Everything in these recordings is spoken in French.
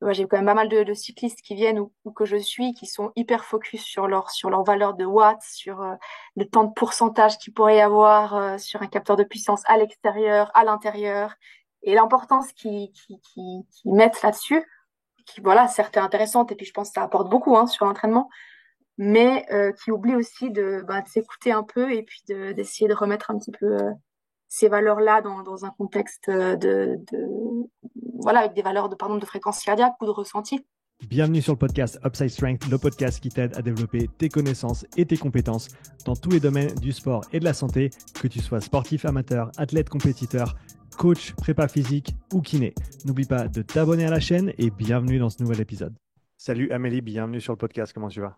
ouais, j'ai quand même pas mal de cyclistes qui viennent ou que je suis, qui sont hyper focus sur leur valeur de watts, sur le temps de pourcentage qu'il pourrait y avoir sur un capteur de puissance à l'extérieur, à l'intérieur, et l'importance qu'ils mettent là-dessus, qui, voilà, certes est intéressante, et puis je pense que ça apporte beaucoup hein, sur l'entraînement, mais qui oublie aussi de s'écouter un peu et puis d'essayer de remettre un petit peu ces valeurs-là dans un contexte voilà, avec des valeurs de, pardon, de fréquence cardiaque ou de ressenti. Bienvenue sur le podcast Upside Strength, le podcast qui t'aide à développer tes connaissances et tes compétences dans tous les domaines du sport et de la santé, que tu sois sportif amateur, athlète compétiteur, coach, prépa physique ou kiné. N'oublie pas de t'abonner à la chaîne et bienvenue dans ce nouvel épisode. Salut Amélie, bienvenue sur le podcast, comment tu vas?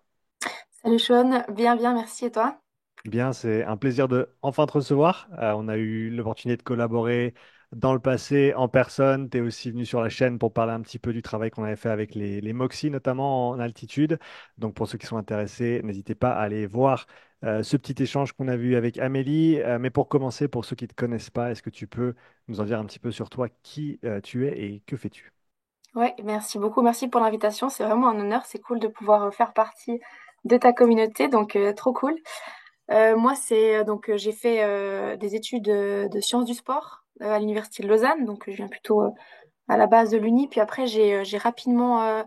Salut Sean, bien, bien, merci et toi? Bien, c'est un plaisir de enfin te recevoir. On a eu l'opportunité de collaborer dans le passé en personne. Tu es aussi venu sur la chaîne pour parler un petit peu du travail qu'on avait fait avec les Moxie, notamment en altitude. Donc pour ceux qui sont intéressés, n'hésitez pas à aller voir ce petit échange qu'on a vu avec Amélie. Mais pour commencer, pour ceux qui ne te connaissent pas, est-ce que tu peux nous en dire un petit peu sur toi, qui tu es et que fais-tu? Ouais, merci beaucoup, merci pour l'invitation, c'est vraiment un honneur, c'est cool de pouvoir faire partie de ta communauté, donc trop cool. Moi, j'ai fait des études de sciences du sport à l'université de Lausanne, donc je viens plutôt à la base de l'Uni, puis après j'ai rapidement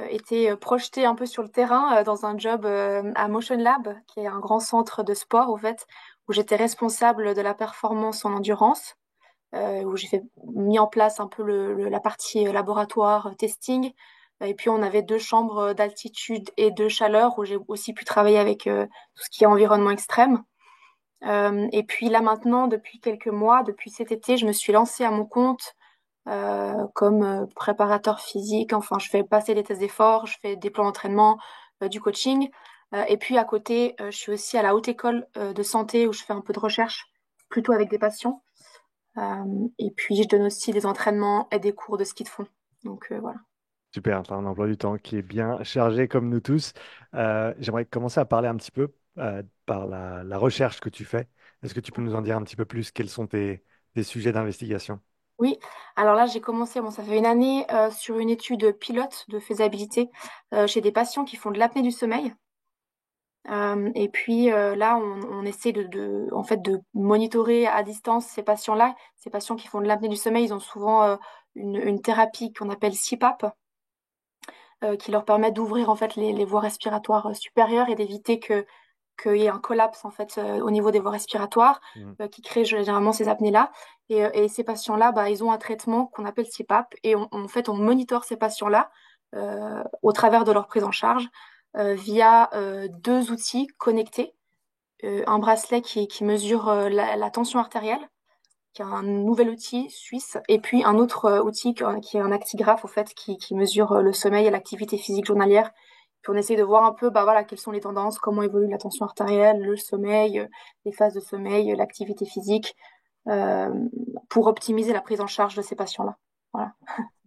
été projetée un peu sur le terrain dans un job à Motion Lab, qui est un grand centre de sport, au fait, où j'étais responsable de la performance en endurance, où mis en place un peu la partie laboratoire, testing. Et puis on avait deux chambres d'altitude et de chaleur, où j'ai aussi pu travailler avec tout ce qui est environnement extrême. Et puis là maintenant, depuis quelques mois, depuis cet été, je me suis lancée à mon compte comme préparateur physique. Enfin, je fais passer des tests d'effort, je fais des plans d'entraînement, du coaching. Et puis à côté, je suis aussi à la haute école de santé où je fais un peu de recherche, plutôt avec des patients. Et puis je donne aussi des entraînements et des cours de ski de fond. Donc voilà. Super, tu as un emploi du temps qui est bien chargé comme nous tous. J'aimerais commencer à parler un petit peu par la recherche que tu fais. Est-ce que tu peux nous en dire un petit peu plus? Quels sont tes sujets d'investigation? Oui, alors là j'ai commencé, bon ça fait une année, sur une étude pilote de faisabilité chez des patients qui font de l'apnée du sommeil. Et puis là, on essaie en fait, de monitorer à distance ces patients-là. Ces patients qui font de l'apnée du sommeil, ils ont souvent une thérapie qu'on appelle CPAP, qui leur permet d'ouvrir en fait les voies respiratoires supérieures et d'éviter qu'il y ait un collapse en fait au niveau des voies respiratoires Mhm. qui crée généralement ces apnées-là. Et ces patients-là, bah, ils ont un traitement qu'on appelle CPAP et en fait, on monitore ces patients-là au travers de leur prise en charge via deux outils connectés. Un bracelet qui mesure la tension artérielle, qui est un nouvel outil suisse, et puis un autre outil qui est un actigraphe, au fait, qui mesure le sommeil et l'activité physique journalière. Puis on essaie de voir un peu, bah voilà, quelles sont les tendances, comment évolue la tension artérielle, le sommeil, les phases de sommeil, l'activité physique, euh, pour optimiser la prise en charge de ces patients-là. Voilà.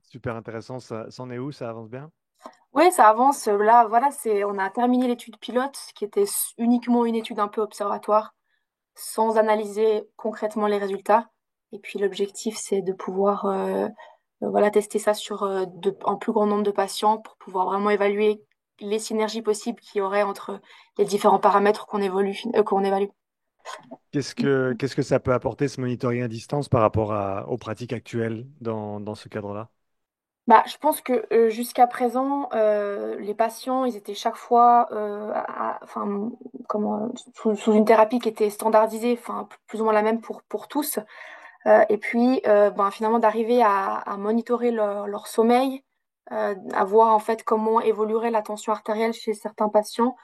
Super intéressant. Ça, c'en est où? Ça avance bien? Oui, ça avance. Là, voilà, on a terminé l'étude pilote, qui était uniquement une étude un peu observatoire, sans analyser concrètement les résultats. Et puis l'objectif, c'est de pouvoir voilà, tester ça sur un plus grand nombre de patients pour pouvoir vraiment évaluer les synergies possibles qu'il y aurait entre les différents paramètres qu'on évalue. Qu'est-ce que ça peut apporter ce monitoring à distance par rapport aux pratiques actuelles dans ce cadre-là? Bah, je pense que jusqu'à présent, les patients, ils étaient chaque fois enfin, sous une thérapie qui était standardisée, enfin, plus ou moins la même pour tous. Et puis, ben, finalement, d'arriver à monitorer leur sommeil, à voir en fait comment évoluerait la tension artérielle chez certains patients.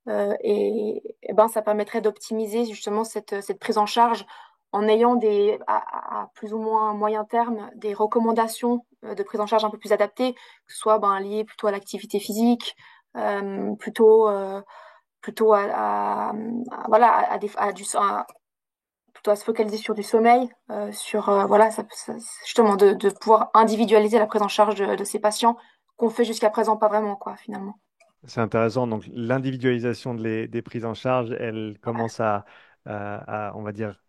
Et ben, ça permettrait d'optimiser justement cette prise en charge en ayant à plus ou moins moyen terme des recommandations de prise en charge un peu plus adaptées, que ce soit ben, liées plutôt à l'activité physique, euh, plutôt, euh, plutôt voilà, plutôt à se focaliser sur du sommeil, sur voilà, justement de pouvoir individualiser la prise en charge de ces patients qu'on fait jusqu'à présent pas vraiment, quoi, finalement. C'est intéressant. Donc, l'individualisation des prises en charge, elle commence on va dire,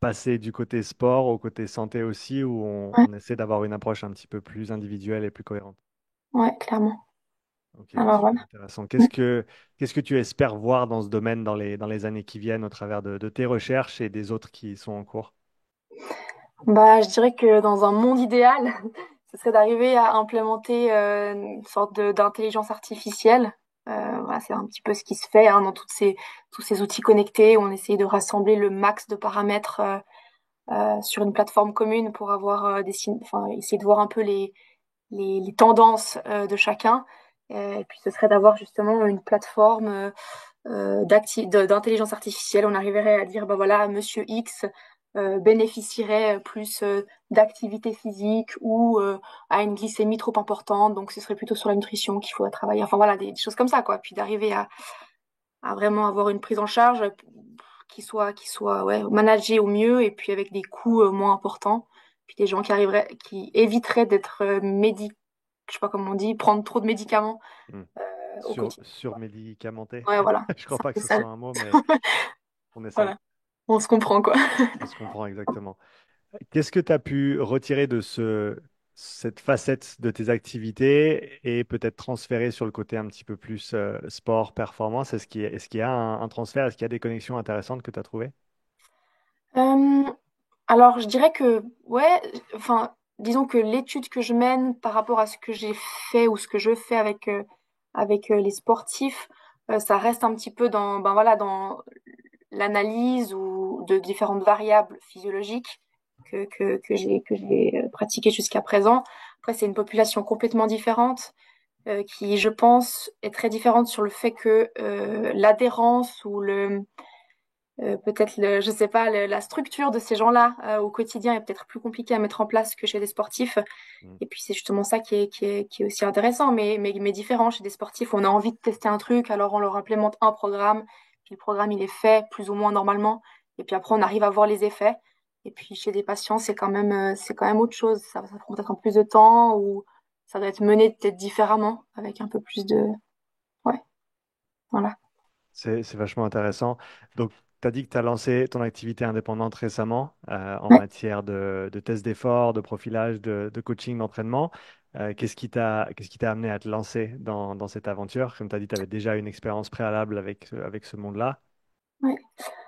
passer du côté sport au côté santé aussi, où Ouais, on essaie d'avoir une approche un petit peu plus individuelle et plus cohérente. ouais, clairement. Ok, Alors super voilà. intéressant. Mm. Qu'est-ce que tu espères voir dans ce domaine dans les années qui viennent au travers de tes recherches et des autres qui sont en cours? Bah, je dirais que dans un monde idéal, ce serait d'arriver à implémenter une sorte d'intelligence artificielle. Voilà, c'est un petit peu ce qui se fait hein, dans tous ces outils connectés où on essaye de rassembler le max de paramètres sur une plateforme commune pour avoir enfin, essayer de voir un peu les tendances de chacun. Et puis ce serait d'avoir justement une plateforme d'intelligence artificielle. On arriverait à dire, bah voilà, Monsieur X bénéficierait plus d'activité physique ou a une glycémie trop importante, donc ce serait plutôt sur la nutrition qu'il faudrait travailler. Enfin voilà, des choses comme ça, quoi. Puis d'arriver à vraiment avoir une prise en charge qui soit ouais, managée au mieux et puis avec des coûts moins importants. Puis des gens qui arriveraient, qui éviteraient d'être je sais pas comment on dit, prendre trop de médicaments Hmm. au quotidien. Surmédicamenté? Ouais, voilà, Je crois c'est un pas que peu ce ça. soit un mot, mais on essaye. Voilà, on se comprend, quoi. On se comprend exactement. Qu'est-ce que tu as pu retirer de cette facette de tes activités et peut-être transférer sur le côté un petit peu plus sport, performance? Est-ce qu'il y a un transfert? Est-ce qu'il y a des connexions intéressantes que tu as trouvées? Euh, alors, je dirais que, ouais, enfin, disons que l'étude que je mène par rapport à ce que j'ai fait ou ce que je fais avec les sportifs, ça reste un petit peu dans, ben voilà, dans l'analyse ou de différentes variables physiologiques que j'ai pratiquées jusqu'à présent. Après, c'est une population complètement différente qui, je pense, est très différente sur le fait que l'adhérence ou peut-être je sais pas, la structure de ces gens-là au quotidien est peut-être plus compliquée à mettre en place que chez des sportifs. Hmm. Et puis c'est justement ça qui est aussi intéressant, mais différent chez des sportifs. On a envie de tester un truc, alors on leur implémente un programme, puis le programme il est fait plus ou moins normalement, et puis après on arrive à voir les effets. Et puis chez des patients, c'est quand même autre chose. Ça prend peut-être un peu plus de temps ou ça doit être mené peut-être différemment, avec un peu plus de... Ouais, voilà. C'est vachement intéressant. Donc, tu as dit que tu as lancé ton activité indépendante récemment en Ouais. matière de tests d'effort, de profilage, de coaching, d'entraînement. Qu'est-ce qui t'a amené à te lancer dans cette aventure? Comme tu as dit, tu avais déjà une expérience préalable avec ce monde-là. Ouais.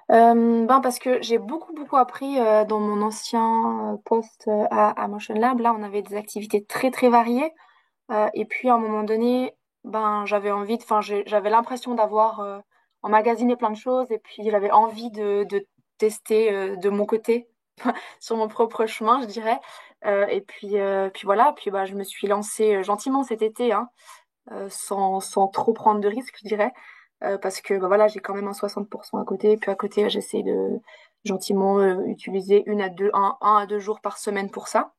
Ben parce que j'ai beaucoup appris dans mon ancien poste à Motion Lab. Là, on avait des activités très variées. Et puis à un moment donné, ben j'avais envie de, enfin j'avais l'impression d'avoir emmagasiné plein de choses. Et puis j'avais envie de tester de mon côté sur mon propre chemin, je dirais. Puis voilà. Puis bah je me suis lancée gentiment cet été, hein, sans trop prendre de risques, je dirais. Parce que bah, voilà, j'ai quand même un 60% à côté. Puis à côté, j'essaie de gentiment utiliser un à deux jours par semaine pour ça.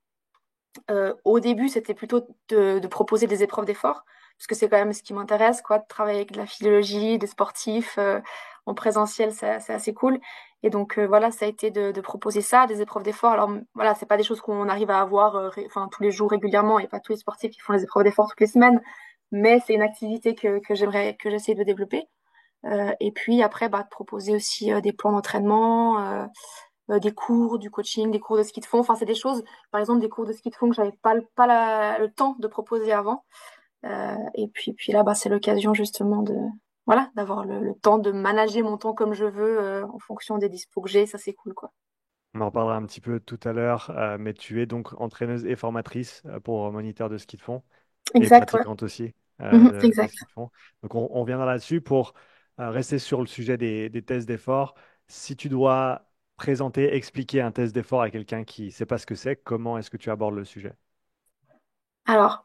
Au début, c'était plutôt de proposer des épreuves d'effort, parce que c'est quand même ce qui m'intéresse, quoi, de travailler avec de la philologie, des sportifs en présentiel, c'est assez cool. Et donc voilà, ça a été de proposer ça, des épreuves d'effort. Alors voilà, c'est pas des choses qu'on arrive à avoir enfin, tous les jours régulièrement. Il n'y a pas tous les sportifs qui font les épreuves d'effort toutes les semaines, mais c'est une activité que j'essaie de développer. Et puis après, bah, de proposer aussi des plans d'entraînement. Des cours, du coaching, des cours de ski de fond. Enfin, c'est des choses, par exemple, des cours de ski de fond que j'avais pas le temps de proposer avant. Puis là, bah, c'est l'occasion justement voilà, d'avoir le temps de manager mon temps comme je veux en fonction des dispos que j'ai. Ça, c'est cool, quoi. On en reparlera un petit peu tout à l'heure, mais tu es donc entraîneuse et formatrice pour moniteur de ski de fond et Exact, ouais. pratiquante aussi de Exact. ski de fond. Donc on viendra là-dessus pour rester sur le sujet des tests d'effort. Si tu dois présenter, expliquer un test d'effort à quelqu'un qui ne sait pas ce que c'est, comment est-ce que tu abordes le sujet? Alors,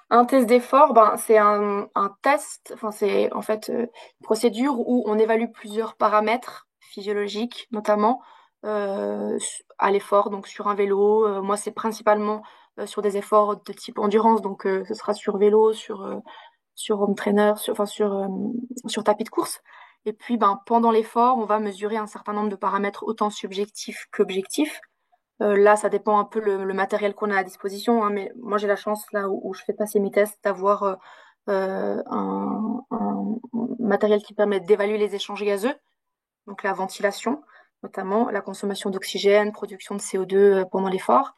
un test d'effort, ben, c'est un test, enfin, c'est en fait une procédure où on évalue plusieurs paramètres physiologiques, notamment à l'effort, donc sur un vélo. Moi, c'est principalement sur des efforts de type endurance, donc ce sera sur vélo, sur home trainer, sur tapis de course. Et puis, ben, pendant l'effort, on va mesurer un certain nombre de paramètres autant subjectifs qu'objectifs. Là, ça dépend un peu le matériel qu'on a à disposition, hein, mais moi j'ai la chance là où je fais passer mes tests d'avoir un matériel qui permet d'évaluer les échanges gazeux, donc la ventilation. notamment la consommation d'oxygène, production de CO2 pendant l'effort,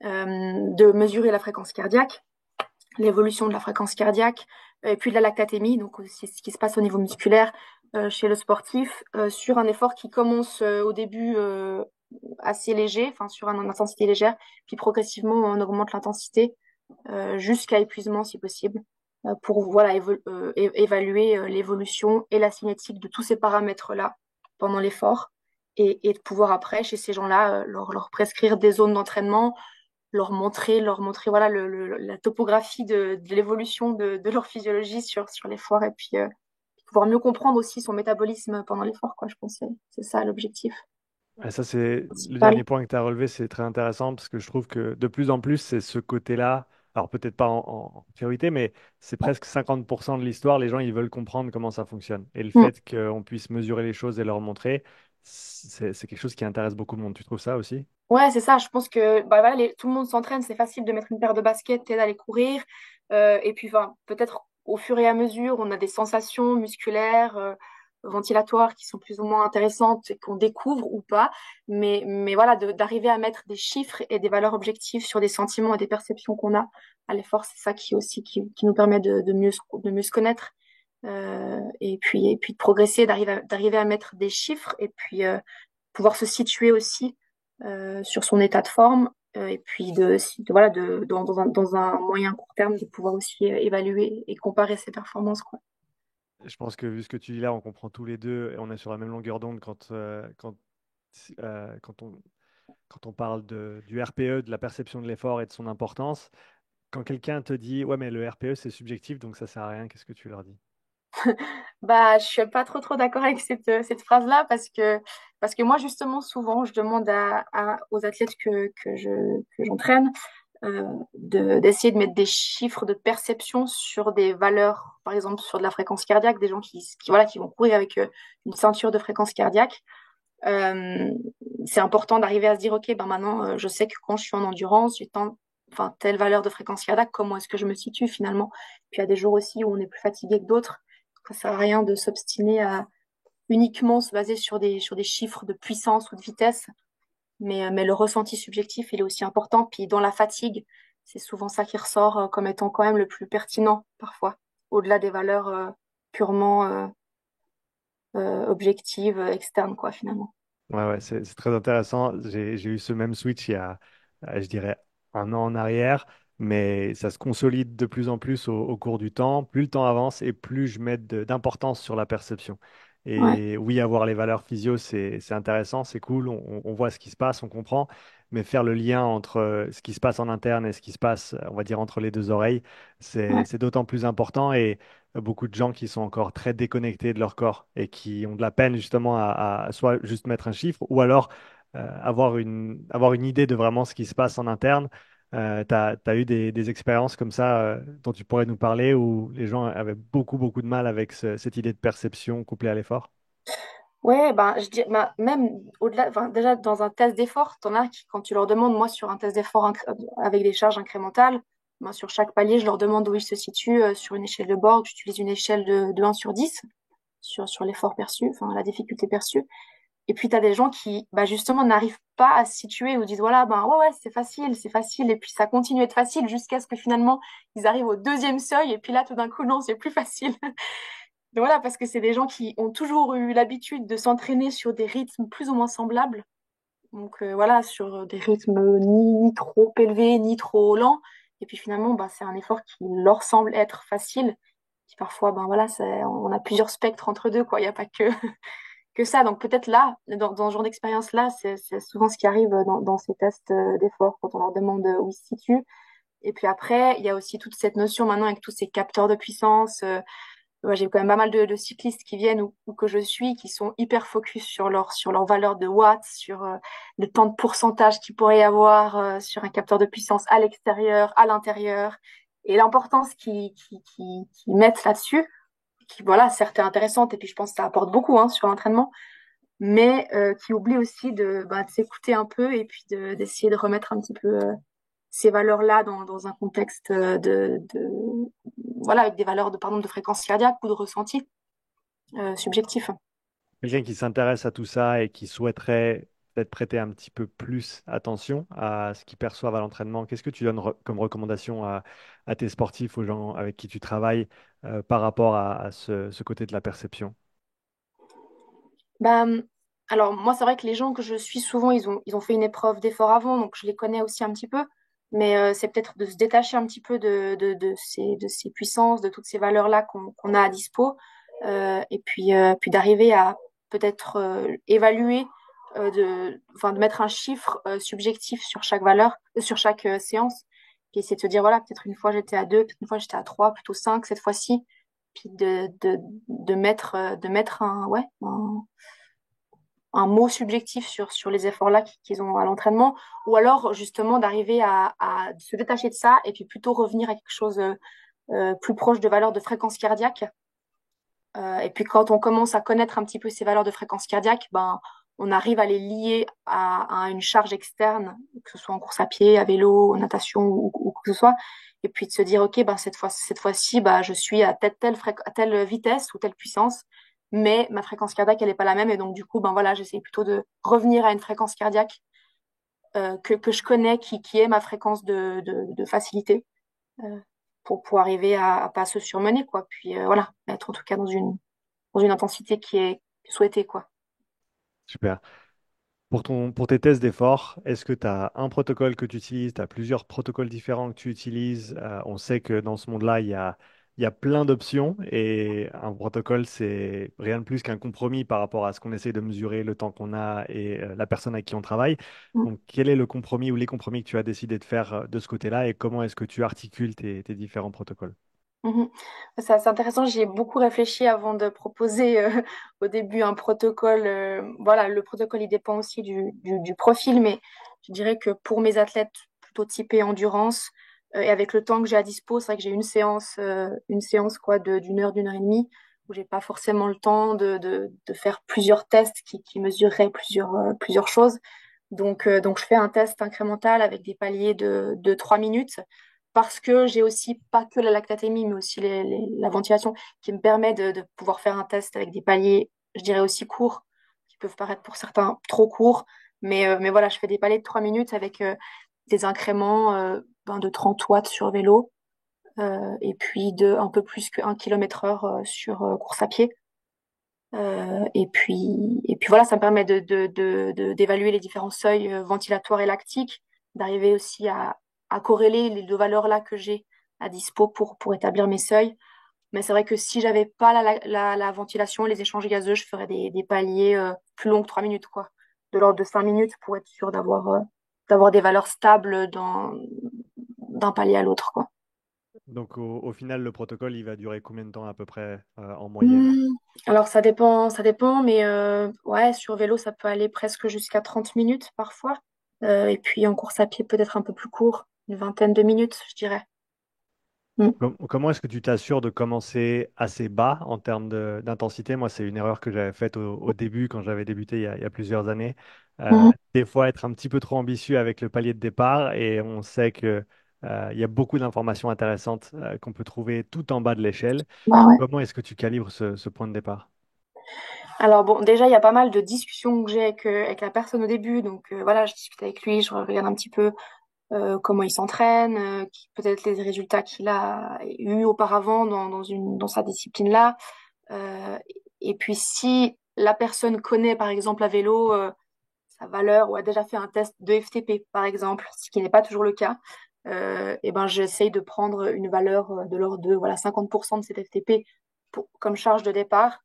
de mesurer la fréquence cardiaque, l'évolution de la fréquence cardiaque, et puis de la lactatémie, donc c'est ce qui se passe au niveau musculaire chez le sportif, sur un effort qui commence au début assez léger, enfin sur une intensité légère, puis progressivement on augmente l'intensité jusqu'à épuisement si possible, pour voilà, évaluer l'évolution et la cinétique de tous ces paramètres-là pendant l'effort, et de pouvoir après, chez ces gens-là, leur prescrire des zones d'entraînement, leur montrer voilà, la topographie de l'évolution de leur physiologie sur l'effort, et puis pouvoir mieux comprendre aussi son métabolisme pendant l'effort, quoi. Je pense que c'est ça l'objectif Et ça, c'est le principal. dernier point que tu as relevé, c'est très intéressant parce que je trouve que de plus en plus, c'est ce côté-là. Alors, peut-être pas en priorité, mais c'est presque 50% de l'histoire. Les gens, ils veulent comprendre comment ça fonctionne. Et le Mm. fait qu'on puisse mesurer les choses et leur montrer, c'est quelque chose qui intéresse beaucoup de monde. Tu trouves ça aussi? Ouais, c'est ça. Je pense que bah, voilà, tout le monde s'entraîne. C'est facile de mettre une paire de baskets et d'aller courir. Et puis, enfin, peut-être au fur et à mesure, on a des sensations musculaires, ventilatoires qui sont plus ou moins intéressantes et qu'on découvre ou pas. Mais voilà, d'arriver à mettre des chiffres et des valeurs objectives sur des sentiments et des perceptions qu'on a à l'effort, c'est ça qui aussi qui nous permet de mieux se connaître. Et puis de progresser, d'arriver à mettre des chiffres, et puis pouvoir se situer aussi sur son état de forme, et puis voilà, dans un moyen court terme, de pouvoir aussi évaluer et comparer ses performances, quoi. Je pense que vu ce que tu dis là, on comprend tous les deux et on est sur la même longueur d'onde quand on parle du RPE, de la perception de l'effort et de son importance. Quand quelqu'un te dit, ouais, mais le RPE, c'est subjectif, donc ça sert à rien, qu'est-ce que tu leur dis? Bah, je suis pas trop d'accord avec cette phrase-là, parce que moi, justement, souvent, je demande aux athlètes que j'entraîne d'essayer de mettre des chiffres de perception sur des valeurs, par exemple sur de la fréquence cardiaque, des gens voilà, qui vont courir avec une ceinture de fréquence cardiaque. Euh, c'est important d'arriver à se dire, OK, ben maintenant, je sais que quand je suis en endurance, enfin, telle valeur de fréquence cardiaque, comment est-ce que je me situe finalement? Puis il y a des jours aussi où on est plus fatigué que d'autres. Ça sert à rien de s'obstiner à uniquement se baser sur des chiffres de puissance ou de vitesse, mais le ressenti subjectif, il est aussi important. Puis dans la fatigue, c'est souvent ça qui ressort comme étant quand même le plus pertinent parfois, au-delà des valeurs purement objectives, externes, quoi, finalement. Ouais, ouais, c'est très intéressant. J'ai eu ce même switch il y a, je dirais, un an en arrière, mais ça se consolide de plus en plus au cours du temps. Plus le temps avance et plus je mets d'importance sur la perception. Ouais, Et oui, avoir les valeurs physio, c'est intéressant, c'est cool, on voit ce qui se passe, on comprend, mais faire le lien entre ce qui se passe en interne et ce qui se passe, on va dire, entre les deux oreilles, ouais, c'est d'autant plus important. Et beaucoup de gens qui sont encore très déconnectés de leur corps et qui ont de la peine justement à soit juste mettre un chiffre ou alors avoir une idée de vraiment ce qui se passe en interne. Tu as eu des expériences comme ça dont tu pourrais nous parler où les gens avaient beaucoup, beaucoup de mal avec cette idée de perception couplée à l'effort? ouais, ben, je dis, ben, même au-delà, enfin, déjà dans un test d'effort, t'en as qui, quand tu leur demandes, moi, sur un test d'effort avec des charges incrémentales, ben, sur chaque palier, je leur demande où ils se situent sur une échelle de Borg. J'utilise une échelle de 1 sur 10 sur l'effort perçu, enfin, la difficulté perçue. Et puis, tu as des gens qui, bah, justement, n'arrivent pas à se situer, ou disent, voilà, ben, ouais, ouais, c'est facile. Et puis, ça continue à être facile jusqu'à ce que finalement, ils arrivent au deuxième seuil. Et puis là, tout d'un coup, non, c'est plus facile. Donc voilà, parce que c'est des gens qui ont toujours eu l'habitude de s'entraîner sur des rythmes plus ou moins semblables. Donc voilà, sur des rythmes ni trop élevés, ni trop lents. Et puis finalement, bah, c'est un effort qui leur semble être facile. Puis parfois, ben voilà, on a plusieurs spectres entre deux, quoi. Il n'y a pas que ça. Donc peut-être là, dans ce genre d'expérience-là, c'est souvent ce qui arrive dans ces tests d'effort, quand on leur demande où ils se situent. Et puis après, il y a aussi toute cette notion maintenant avec tous ces capteurs de puissance. Ouais, j'ai quand même pas mal de cyclistes qui viennent ou que je suis, qui sont hyper focus sur leur valeur de watts, sur le temps de pourcentage qu'il pourrait y avoir sur un capteur de puissance à l'extérieur, à l'intérieur, et l'importance qu'ils mettent là-dessus, qui, voilà, certes est intéressante, et puis je pense que ça apporte beaucoup hein, sur l'entraînement, mais qui oublie aussi de s'écouter un peu, et puis d'essayer de remettre un petit peu ces valeurs-là dans un contexte voilà, avec des valeurs de, pardon, de fréquence cardiaque ou de ressenti subjectif. Quelqu'un qui s'intéresse à tout ça et qui souhaiterait peut-être prêter un petit peu plus attention à ce qu'ils perçoivent à l'entraînement, qu'est-ce que tu donnes comme recommandation à tes sportifs, aux gens avec qui tu travailles par rapport à ce côté de la perception? Bah, alors moi, c'est vrai que les gens que je suis souvent, ils ont fait une épreuve d'effort avant, donc je les connais aussi un petit peu. Mais c'est peut-être de se détacher un petit peu de ces puissances, de toutes ces valeurs-là qu'on a à dispo, puis d'arriver à peut-être évaluer, enfin, de mettre un chiffre subjectif sur chaque valeur, sur chaque séance, puis essayer de se dire, voilà, peut-être une fois j'étais à 2, peut-être une fois j'étais à 3, plutôt 5 cette fois-ci, puis de mettre un mot subjectif sur les efforts-là qu'ils ont à l'entraînement, ou alors justement d'arriver à se détacher de ça et puis plutôt revenir à quelque chose plus proche de valeurs de fréquence cardiaque. Et puis quand on commence à connaître un petit peu ces valeurs de fréquence cardiaque, ben, on arrive à les lier à une charge externe, que ce soit en course à pied, à vélo, en natation ou quoi que ce soit. Et puis de se dire, OK, ben, cette fois-ci, bah, je suis à telle vitesse ou telle puissance, mais ma fréquence cardiaque, elle n'est pas la même. Et donc, du coup, ben, voilà, j'essaie plutôt de revenir à une fréquence cardiaque que je connais, qui est ma fréquence de facilité, euh, pour arriver à pas se surmener, quoi. Puis voilà, être en tout cas dans une intensité qui est souhaitée, quoi. Super. Pour tes tests d'effort, est-ce que tu as un protocole que tu utilises? Tu as plusieurs protocoles différents que tu utilises? On sait que dans ce monde-là, il y a plein d'options et un protocole, c'est rien de plus qu'un compromis par rapport à ce qu'on essaie de mesurer, le temps qu'on a et la personne avec qui on travaille. Mm. Donc, quel est le compromis ou les compromis que tu as décidé de faire de ce côté-là et comment est-ce que tu articules tes différents protocoles? Mhm. C'est intéressant, j'y ai beaucoup réfléchi avant de proposer au début un protocole. Voilà, le protocole, il dépend aussi du profil, mais je dirais que pour mes athlètes plutôt typés endurance, et avec le temps que j'ai à dispo, c'est vrai que j'ai une séance quoi, d'une heure et demie, où j'ai pas forcément le temps de faire plusieurs tests qui mesureraient plusieurs choses. Donc, je fais un test incrémental avec des paliers de 3 minutes parce que j'ai aussi pas que la lactatémie, mais aussi la ventilation qui me permet de pouvoir faire un test avec des paliers, je dirais aussi courts, qui peuvent paraître pour certains trop courts. Mais voilà, je fais des paliers de 3 minutes avec des incréments de 30 watts sur vélo et puis de un peu plus que 1 km heure sur course à pied. Et puis voilà, ça me permet d'évaluer les différents seuils ventilatoires et lactiques, d'arriver aussi à corréler les deux valeurs-là que j'ai à dispo pour établir mes seuils. Mais c'est vrai que si j'avais pas la ventilation et les échanges gazeux, je ferais des paliers plus longs que 3 minutes, quoi. De l'ordre de 5 minutes pour être sûr d'avoir des valeurs stables d'un palier à l'autre, quoi. Donc, au final, le protocole, il va durer combien de temps à peu près en moyenne? Hmm, Alors ça dépend, mais ouais, sur vélo, ça peut aller presque jusqu'à 30 minutes parfois. Et puis en course à pied, peut-être un peu plus court, une vingtaine de minutes, je dirais. Hmm. Comment est-ce que tu t'assures de commencer assez bas en termes d'intensité? Moi, c'est une erreur que j'avais faite au début quand j'avais débuté il y a plusieurs années. Mhm. Des fois, être un petit peu trop ambitieux avec le palier de départ et on sait que, il y a beaucoup d'informations intéressantes qu'on peut trouver tout en bas de l'échelle. Bah ouais. Comment est-ce que tu calibres ce point de départ? Alors bon, déjà, il y a pas mal de discussions que j'ai avec la personne au début. Donc voilà, je discute avec lui, je regarde un petit peu comment il s'entraîne, peut-être les résultats qu'il a eu auparavant dans sa discipline-là. Euh, et puis si la personne connaît, par exemple, à vélo, sa valeur ou a déjà fait un test de FTP, par exemple, ce qui n'est pas toujours le cas, et ben j'essaye de prendre une valeur de l'ordre de voilà, 50% de cet FTP comme charge de départ.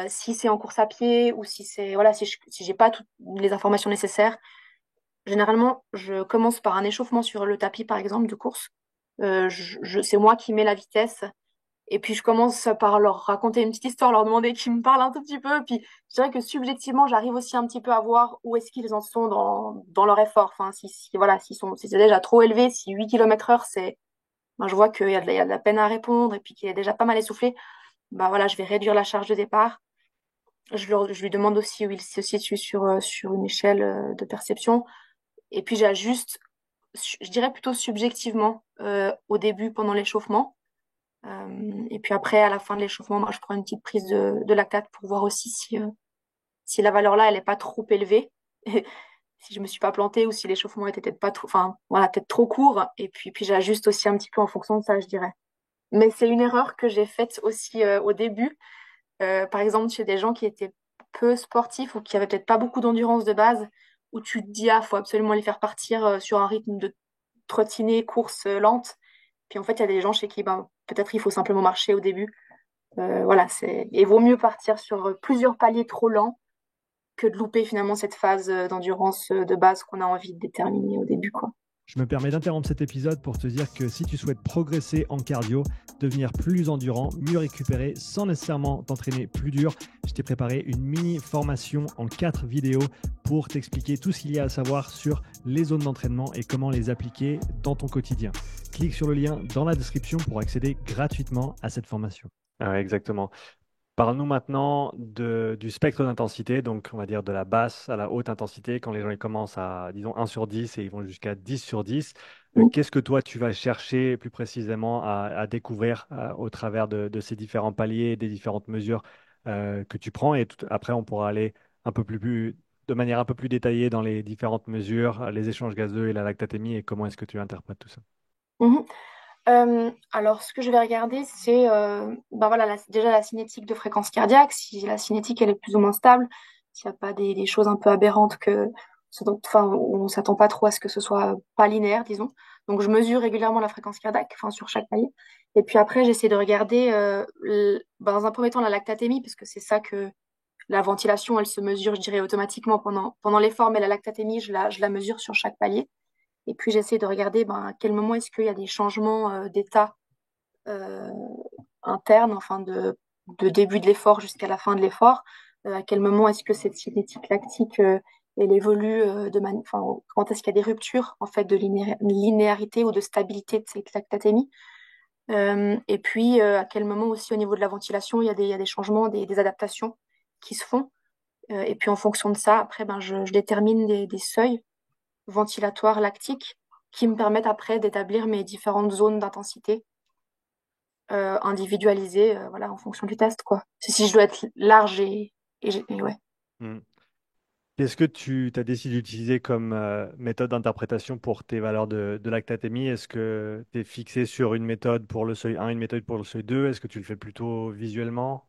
Si c'est en course à pied ou si j'ai pas toutes les informations nécessaires, généralement je commence par un échauffement sur le tapis, par exemple, de course. C'est moi qui mets la vitesse et puis je commence par leur raconter une petite histoire, leur demander qu'ils me parlent un tout petit peu. Puis je dirais que subjectivement, j'arrive aussi un petit peu à voir où est-ce qu'ils en sont dans leur effort. Enfin, voilà, si c'est déjà trop élevé, si 8 km heure, ben, je vois qu'il y a de la peine à répondre et puis qu'il est déjà pas mal essoufflé, bah voilà, je vais réduire la charge de départ. Je lui demande aussi où il se situe sur une échelle de perception. Et puis j'ajuste, je dirais plutôt subjectivement au début pendant l'échauffement. Et puis après, à la fin de l'échauffement, moi, je prends une petite prise de lactate pour voir aussi si la valeur là, elle n'est pas trop élevée, si je me suis pas plantée ou si l'échauffement était peut-être pas trop, enfin, voilà, peut-être trop court. Et puis j'ajuste aussi un petit peu en fonction de ça, je dirais. Mais c'est une erreur que j'ai faite aussi au début. Par exemple, chez des gens qui étaient peu sportifs ou qui avaient peut-être pas beaucoup d'endurance de base, où tu te dis, ah, faut absolument les faire partir sur un rythme de trottinée, course lente. Puis en fait, il y a des gens chez qui, ben, peut-être il faut simplement marcher au début. Voilà, c'est... Il vaut mieux partir sur plusieurs paliers trop lents que de louper finalement cette phase d'endurance de base qu'on a envie de déterminer au début, quoi. Je me permets d'interrompre cet épisode pour te dire que si tu souhaites progresser en cardio, devenir plus endurant, mieux récupérer sans nécessairement t'entraîner plus dur, je t'ai préparé une mini formation en 4 vidéos pour t'expliquer tout ce qu'il y a à savoir sur les zones d'entraînement et comment les appliquer dans ton quotidien. Clique sur le lien dans la description pour accéder gratuitement à cette formation. Ah ouais, exactement. Parle-nous maintenant du spectre d'intensité, donc on va dire de la basse à la haute intensité, quand les gens ils commencent à, disons, 1 sur 10 et ils vont jusqu'à 10 sur 10. Qu'est-ce que toi tu vas chercher plus précisément à découvrir au travers de ces différents paliers, des différentes mesures que tu prends? Et après, on pourra aller un peu de manière un peu plus détaillée dans les différentes mesures, les échanges gazeux et la lactatémie et comment est-ce que tu interprètes tout ça? Mhm. Alors, ce que je vais regarder, c'est ben voilà, déjà la cinétique de fréquence cardiaque, si la cinétique elle est plus ou moins stable, s'il n'y a pas des choses un peu aberrantes enfin, on ne s'attend pas trop à ce que ce soit pas linéaire, disons. Donc, je mesure régulièrement la fréquence cardiaque, enfin, sur chaque palier. Et puis après, j'essaie de regarder, ben, dans un premier temps, la lactatémie, parce que c'est ça que la ventilation, elle se mesure, je dirais, automatiquement pendant l'effort, mais la lactatémie, je la mesure sur chaque palier. Et puis j'essaie de regarder ben, à quel moment est-ce qu'il y a des changements d'état euh, interne, enfin de début de l'effort jusqu'à la fin de l'effort. À quel moment est-ce que cette cinétique lactique elle évolue enfin, quand est-ce qu'il y a des ruptures en fait de linéarité ou de stabilité de cette lactatémie. Et puis à quel moment aussi au niveau de la ventilation il y a des changements, des adaptations qui se font. Et puis en fonction de ça, après ben, je détermine des seuils ventilatoires lactiques qui me permettent après d'établir mes différentes zones d'intensité individualisées voilà, en fonction du test, quoi. C'est si je dois être large et ouais. Hmm. Qu'est-ce que tu as décidé d'utiliser comme méthode d'interprétation pour tes valeurs de lactatémie? Est-ce que tu es fixé sur une méthode pour le seuil 1, une méthode pour le seuil 2? Est-ce que tu le fais plutôt visuellement?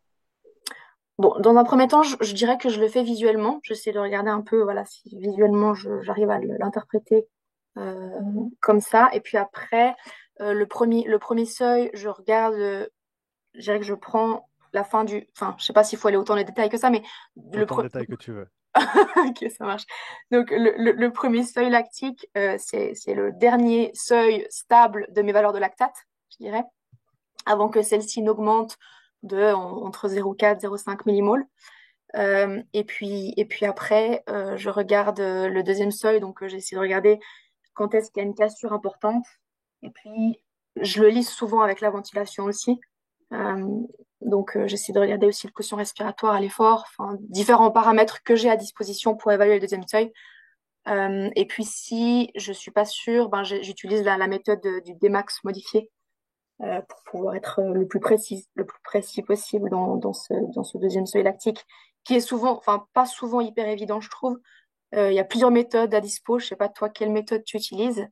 Bon, dans un premier temps, je dirais que je le fais visuellement. J'essaie de regarder un peu, voilà, si visuellement j'arrive à l'interpréter euh, comme ça. Et puis après, le premier seuil, je dirais que je prends la fin enfin, je sais pas s'il faut aller autant dans les détails que ça, mais le, Autant de pre- détails que tu veux. Ok, ça marche. Donc, le premier seuil lactique, c'est le dernier seuil stable de mes valeurs de lactate, je dirais, avant que celle-ci n'augmente entre 0,4 et 0,5 millimoles. Et puis après, je regarde le deuxième seuil, donc j'essaie de regarder quand est-ce qu'il y a une cassure importante. Et puis, je le lisse souvent avec la ventilation aussi. Euh, donc, j'essaie de regarder aussi le quotient respiratoire à l'effort, enfin, différents paramètres que j'ai à disposition pour évaluer le deuxième seuil. Et puis, si je suis pas sûre, ben, j'utilise la méthode du Dmax modifié pour pouvoir être le plus précis possible dans ce deuxième seuil lactique, qui est souvent, enfin, pas souvent hyper évident, je trouve. Il y a plusieurs méthodes à dispo. Je sais pas, toi, quelle méthode tu utilises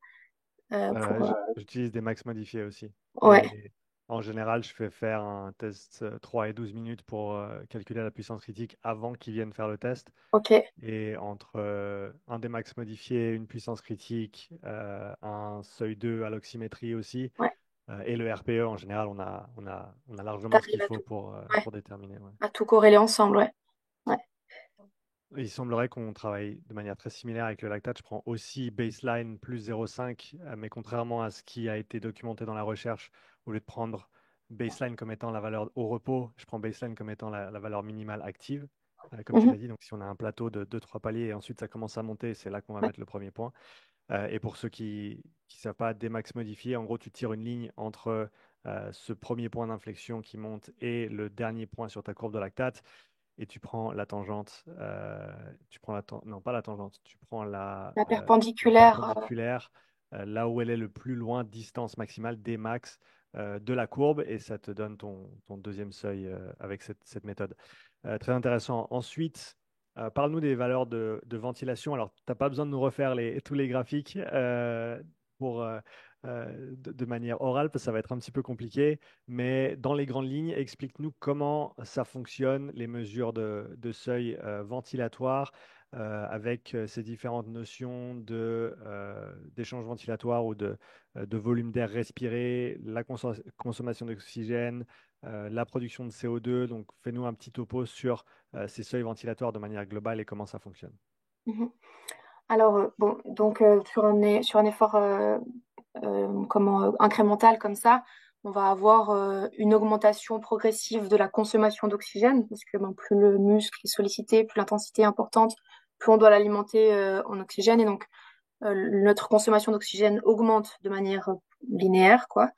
pour... J'utilise des max modifiés aussi. Ouais, Et en général, je fais faire un test 3 et 12 minutes pour calculer la puissance critique avant qu'ils viennent faire le test. ok, Et entre un des max modifiés, une puissance critique, un seuil 2 à l'oxymétrie aussi, ouais, et le RPE, en général, on a largement ce qu'il t'arrives faut ouais, pour déterminer. Ouais. à tout corréler ensemble, ouais. Ouais. Il semblerait qu'on travaille de manière très similaire avec le lactate. Je prends aussi baseline plus 0,5, mais contrairement à ce qui a été documenté dans la recherche, au lieu de prendre baseline comme étant la valeur au repos, je prends baseline comme étant la valeur minimale active, comme tu Mhm, l'as dit. Donc, si on a un plateau de 2-3 paliers et ensuite ça commence à monter, c'est là qu'on va ouais. mettre le premier point. Et pour ceux qui ne savent pas, des max modifiés, en gros, tu tires une ligne entre ce premier point d'inflexion qui monte et le dernier point sur ta courbe de lactate et tu prends la tangente, non pas la tangente, tu prends La la perpendiculaire, perpendiculaire, là où elle est le plus loin, distance maximale, D max de la courbe, et ça te donne ton deuxième seuil avec cette méthode. Très intéressant. Ensuite, Parle-nous des valeurs de ventilation. Alors, tu n'as pas besoin de nous refaire tous les graphiques pour, de manière orale, parce que ça va être un petit peu compliqué. Mais dans les grandes lignes, explique-nous comment ça fonctionne, les mesures de seuil ventilatoire, avec ces différentes notions d'échange ventilatoire ou de volume d'air respiré, la consommation d'oxygène, la production de CO2. Donc, fais-nous un petit topo sur ces seuils ventilatoires de manière globale et comment ça fonctionne. Mhm. Alors, bon, donc sur un effort incrémental comme ça, on va avoir une augmentation progressive de la consommation d'oxygène, parce que ben, plus le muscle est sollicité, plus l'intensité est importante, plus on doit l'alimenter en oxygène, et donc notre consommation d'oxygène augmente de manière linéaire, quoi,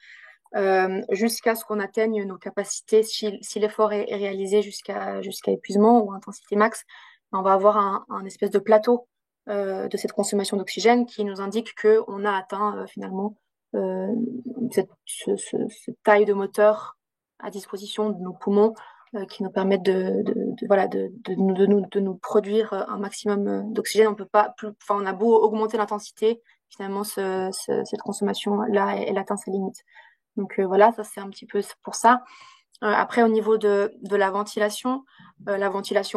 jusqu'à ce qu'on atteigne nos capacités. Si l'effort est réalisé jusqu'à épuisement ou intensité max, on va avoir un espèce de plateau de cette consommation d'oxygène qui nous indique qu'on a atteint finalement euh, cette taille de moteur à disposition de nos poumons qui nous permettent voilà, de nous produire un maximum d'oxygène. On peut pas plus, enfin, on a beau augmenter l'intensité, finalement, cette consommation-là, elle atteint sa limite. Donc voilà, ça c'est un petit peu pour ça. Après, au niveau de la ventilation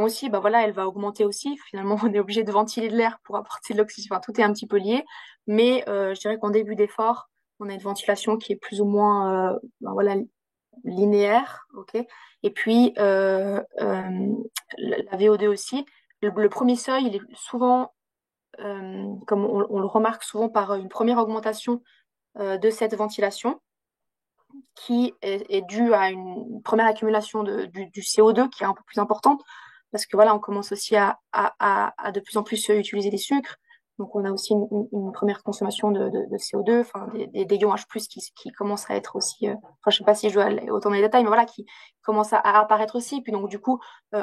aussi, bah voilà, elle va augmenter aussi. Finalement, on est obligé de ventiler de l'air pour apporter de l'oxygène. Enfin, tout est un petit peu lié. Mais je dirais qu'en début d'effort, on a une ventilation qui est plus ou moins ben voilà, linéaire. Ok. Et puis, la VO2 aussi. Le premier seuil, il est souvent, comme on le remarque souvent, par une première augmentation de cette ventilation qui est due à une première accumulation du CO2 qui est un peu plus importante, parce que voilà, on commence aussi à de plus en plus utiliser des sucres. Donc, on a aussi une première consommation de CO2, enfin, des ions H+, qui commencent à être aussi, enfin, je sais pas si je dois aller autant dans les détails, mais voilà, qui commencent à apparaître aussi. Puis donc, du coup,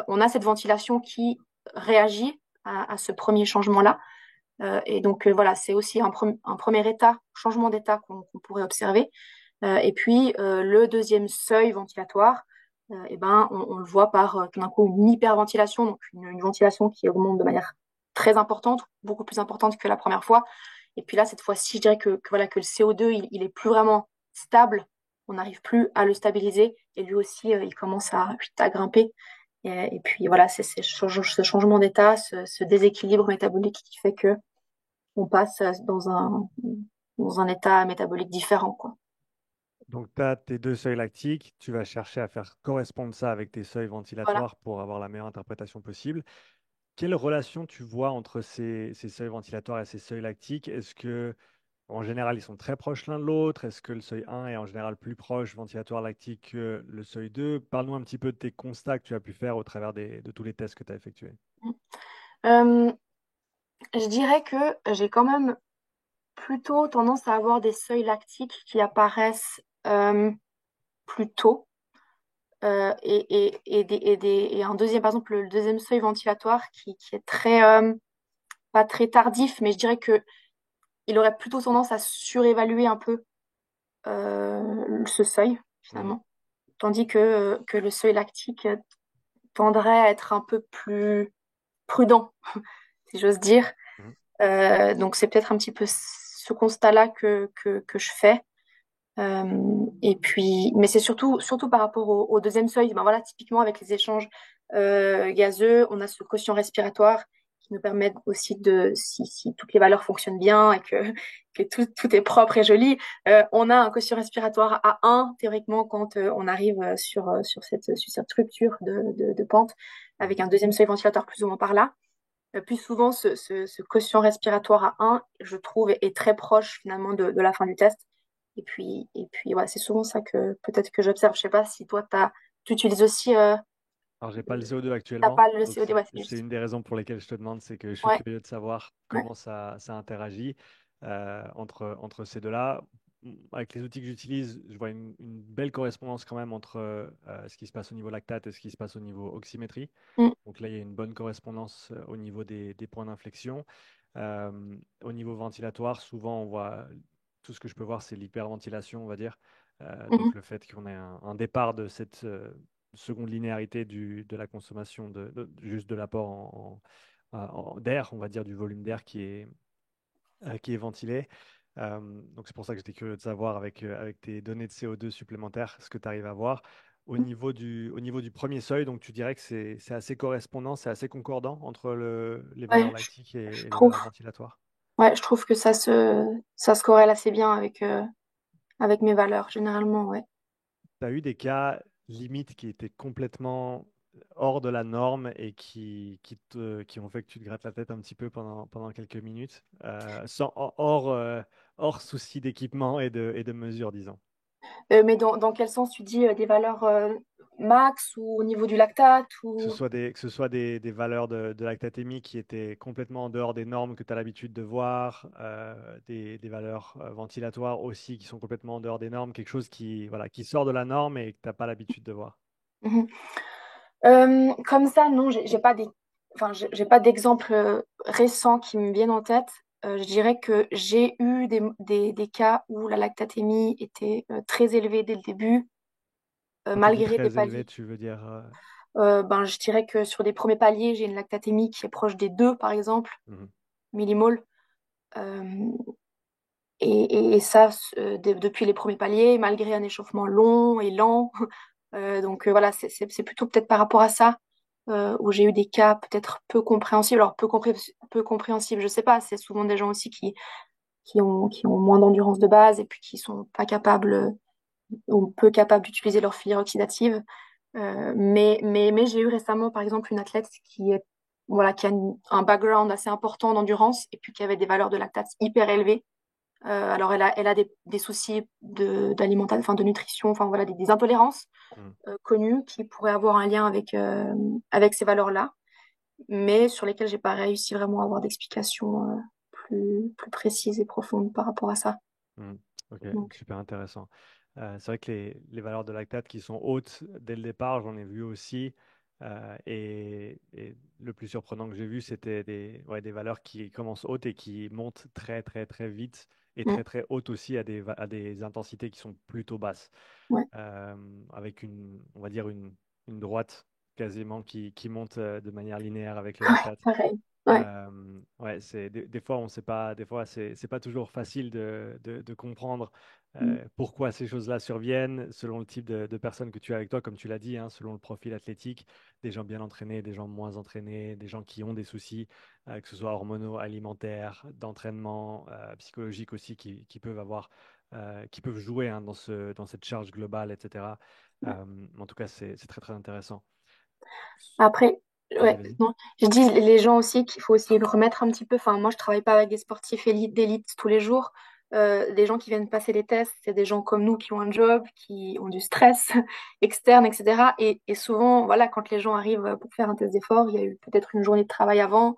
on a cette ventilation qui réagit à ce premier changement-là. Et donc, voilà, c'est aussi un premier état, changement d'état qu'on pourrait observer. Et puis, le deuxième seuil ventilatoire, eh ben, on le voit par tout d'un coup une hyperventilation, donc une ventilation qui augmente de manière très importante, beaucoup plus importante que la première fois. Et puis là, cette fois-ci, je dirais voilà, que le CO2, il est plus vraiment stable. On n'arrive plus à le stabiliser. Et lui aussi, il commence à grimper. Et puis voilà, c'est ce changement d'état, ce déséquilibre métabolique qui fait que on passe dans un état métabolique différent, quoi. Donc, tu as tes deux seuils lactiques, tu vas chercher à faire correspondre ça avec tes seuils Voilà. ventilatoires pour avoir la meilleure interprétation possible. Quelle relation tu vois entre ces seuils ventilatoires et ces seuils lactiques? Est-ce que, en général, ils sont très proches l'un de l'autre? Est-ce que le seuil 1 est en général plus proche ventilatoire lactique que le seuil 2? Parle-nous un petit peu de tes constats que tu as pu faire au travers de tous les tests que tu as effectués. Euh, je dirais que j'ai quand même plutôt tendance à avoir des seuils lactiques qui apparaissent plus tôt. Et un deuxième, par exemple, le deuxième seuil ventilatoire qui est pas très tardif, mais je dirais que il aurait plutôt tendance à surévaluer un peu ce seuil, Mhm, finalement. Tandis que le seuil lactique tendrait à être un peu plus prudent, si j'ose dire. mhm. Donc c'est peut-être un petit peu ce constat-là que je fais. Et puis, mais c'est surtout par rapport au deuxième seuil. Ben voilà, typiquement avec les échanges gazeux, on a ce quotient respiratoire qui nous permet aussi si toutes les valeurs fonctionnent bien et que tout est propre et joli, on a un quotient respiratoire à 1 théoriquement quand on arrive sur cette rupture de pente avec un deuxième seuil ventilatoire plus ou moins par là. Plus souvent, ce quotient respiratoire à 1, je trouve, est très proche finalement de la fin du test. Et puis ouais, c'est souvent ça que peut-être que j'observe. Je sais pas si toi, tu utilises aussi, Alors, j'ai pas le CO2 t'as actuellement, pas le donc COD, ouais, c'est c'est juste. une des raisons pour lesquelles je te demande, c'est que je suis Ouais, curieux de savoir ouais. comment ça interagit entre ces deux-là. Avec les outils que j'utilise, je vois une belle correspondance quand même entre ce qui se passe au niveau lactate et ce qui se passe au niveau oxymétrie. Mm, Donc là, il y a une bonne correspondance au niveau des points d'inflexion. Au niveau ventilatoire, souvent, on voit tout ce que je peux voir, c'est l'hyperventilation, on va dire. Donc mhm, le fait qu'on ait un départ seconde linéarité de la consommation juste de l'apport d'air, on va dire du volume d'air qui est ventilé. Donc c'est pour ça que j'étais curieux de savoir avec tes données de CO2 supplémentaires ce que tu arrives à voir. Au niveau du premier seuil, donc tu dirais que c'est assez correspondant, c'est assez concordant entre les valeurs Ouais, lactiques et je les trouve. valeurs ventilatoires. Ouais, je trouve que ça se corrèle assez bien avec mes valeurs, généralement, ouais. Tu as eu des cas limites qui étaient complètement hors de la norme et qui ont fait que tu te grattes la tête un petit peu pendant quelques minutes, hors souci d'équipement et de mesures, disons. Mais dans quel sens tu dis des valeurs max ou au niveau du lactate ou... Que ce soit des valeurs de lactatémie qui étaient complètement en dehors des normes que tu as l'habitude de voir, des valeurs ventilatoires aussi qui sont complètement en dehors des normes, quelque chose voilà, qui sort de la norme et que tu n'as pas l'habitude de voir. Mhm. Comme ça, non, enfin, j'ai pas d'exemple récent qui me viennent en tête. Je dirais que j'ai eu des cas où la lactatémie était très élevée dès le début, Quand tu dis malgré des très élevé, paliers. tu veux dire Ben, je dirais que sur des premiers paliers, j'ai une lactatémie qui est proche des 2, par exemple, mhm, millimoles. Euh, et ça, depuis les premiers paliers, malgré un échauffement long et lent. Donc voilà, c'est plutôt peut-être par rapport à ça où j'ai eu des cas peut-être peu compréhensibles. Alors peu compréhensibles, je sais pas. C'est souvent des gens aussi qui ont moins d'endurance de base et puis qui sont pas capables ou peu capables d'utiliser leur filière oxydative. Mais j'ai eu récemment, par exemple, une athlète voilà, qui a un background assez important d'endurance et puis qui avait des valeurs de lactate hyper élevées. Alors, elle a des soucis d'alimentation, enfin, de nutrition, enfin, voilà, des intolérances mhm. connues qui pourraient avoir un lien avec ces valeurs-là, mais sur lesquelles j'ai pas réussi vraiment à avoir d'explications plus précises et profondes par rapport à ça. Hmm. Ok, Donc, super intéressant. C'est vrai que les valeurs de lactate qui sont hautes dès le départ, j'en ai vu aussi. Et le plus surprenant que j'ai vu, c'était ouais, des valeurs qui commencent hautes et qui montent très, très, très vite et mm, très, très hautes aussi à des intensités qui sont plutôt basses. ouais, Euh, avec on va dire une droite quasiment qui monte de manière linéaire avec le ouais, lactate. pareil. Ouais, Ouais, des fois, on sait pas, des fois, c'est pas toujours facile de comprendre mm, pourquoi ces choses-là surviennent selon le type de personnes que tu as avec toi, comme tu l'as dit, hein, selon le profil athlétique, des gens bien entraînés, des gens moins entraînés, des gens qui ont des soucis, que ce soit hormonaux, alimentaires, d'entraînement, psychologiques aussi, qui peuvent jouer hein, dans cette charge globale, etc. ouais. En tout cas, c'est très, très intéressant. Après, Vas-y, ouais, vas-y. non, je dis les gens aussi qu'il faut aussi le remettre un petit peu. Enfin, moi, je travaille pas avec des sportifs d'élite tous les jours. Les gens qui viennent passer les tests, c'est des gens comme nous qui ont un job, qui ont du stress externe, etc. Et souvent, voilà, quand les gens arrivent pour faire un test d'effort, il y a eu peut-être une journée de travail avant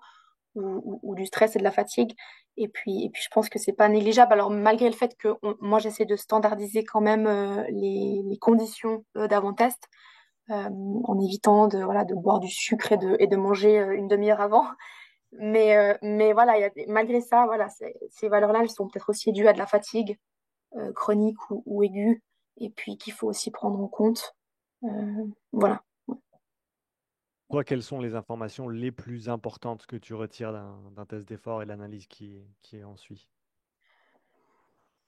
ou du stress et de la fatigue. Et puis je pense que c'est pas négligeable. Alors, malgré le fait que moi, j'essaie de standardiser quand même les conditions d'avant-test euh, en évitant voilà, de boire du sucre et de manger une demi-heure avant. Mais voilà, malgré ça, voilà, ces valeurs-là, elles sont peut-être aussi dues à de la fatigue chronique ou aiguë, et puis qu'il faut aussi prendre en compte. Euh, voilà. Toi, quelles sont les informations les plus importantes que tu retires d'un test d'effort et l'analyse qui en suit?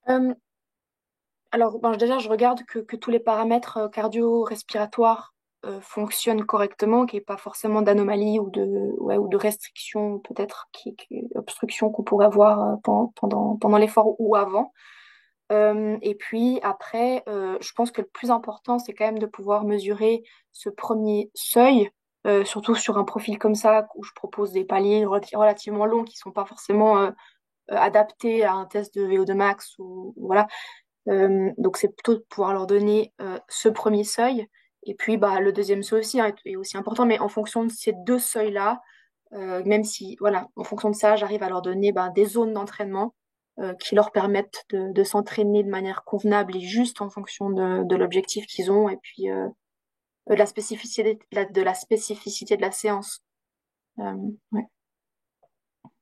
Euh, alors, ben, déjà, je regarde que tous les paramètres cardio-respiratoires fonctionnent correctement, qu'il n'y ait pas forcément d'anomalie ouais, ou de restriction, peut-être, obstruction qu'on pourrait avoir pendant l'effort ou avant. Et puis après, je pense que le plus important, c'est quand même de pouvoir mesurer ce premier seuil, surtout sur un profil comme ça, où je propose des paliers relativement longs qui sont pas forcément adaptés à un test de VO2 max ou voilà. Donc c'est plutôt de pouvoir leur donner ce premier seuil. Et puis bah, le deuxième seuil aussi hein, est aussi important, mais en fonction de ces deux seuils-là, même si, voilà, en fonction de ça, j'arrive à leur donner ben, des zones d'entraînement qui leur permettent de s'entraîner de manière convenable et juste en fonction de l'objectif qu'ils ont et puis de la spécificité de la séance. Euh, ouais.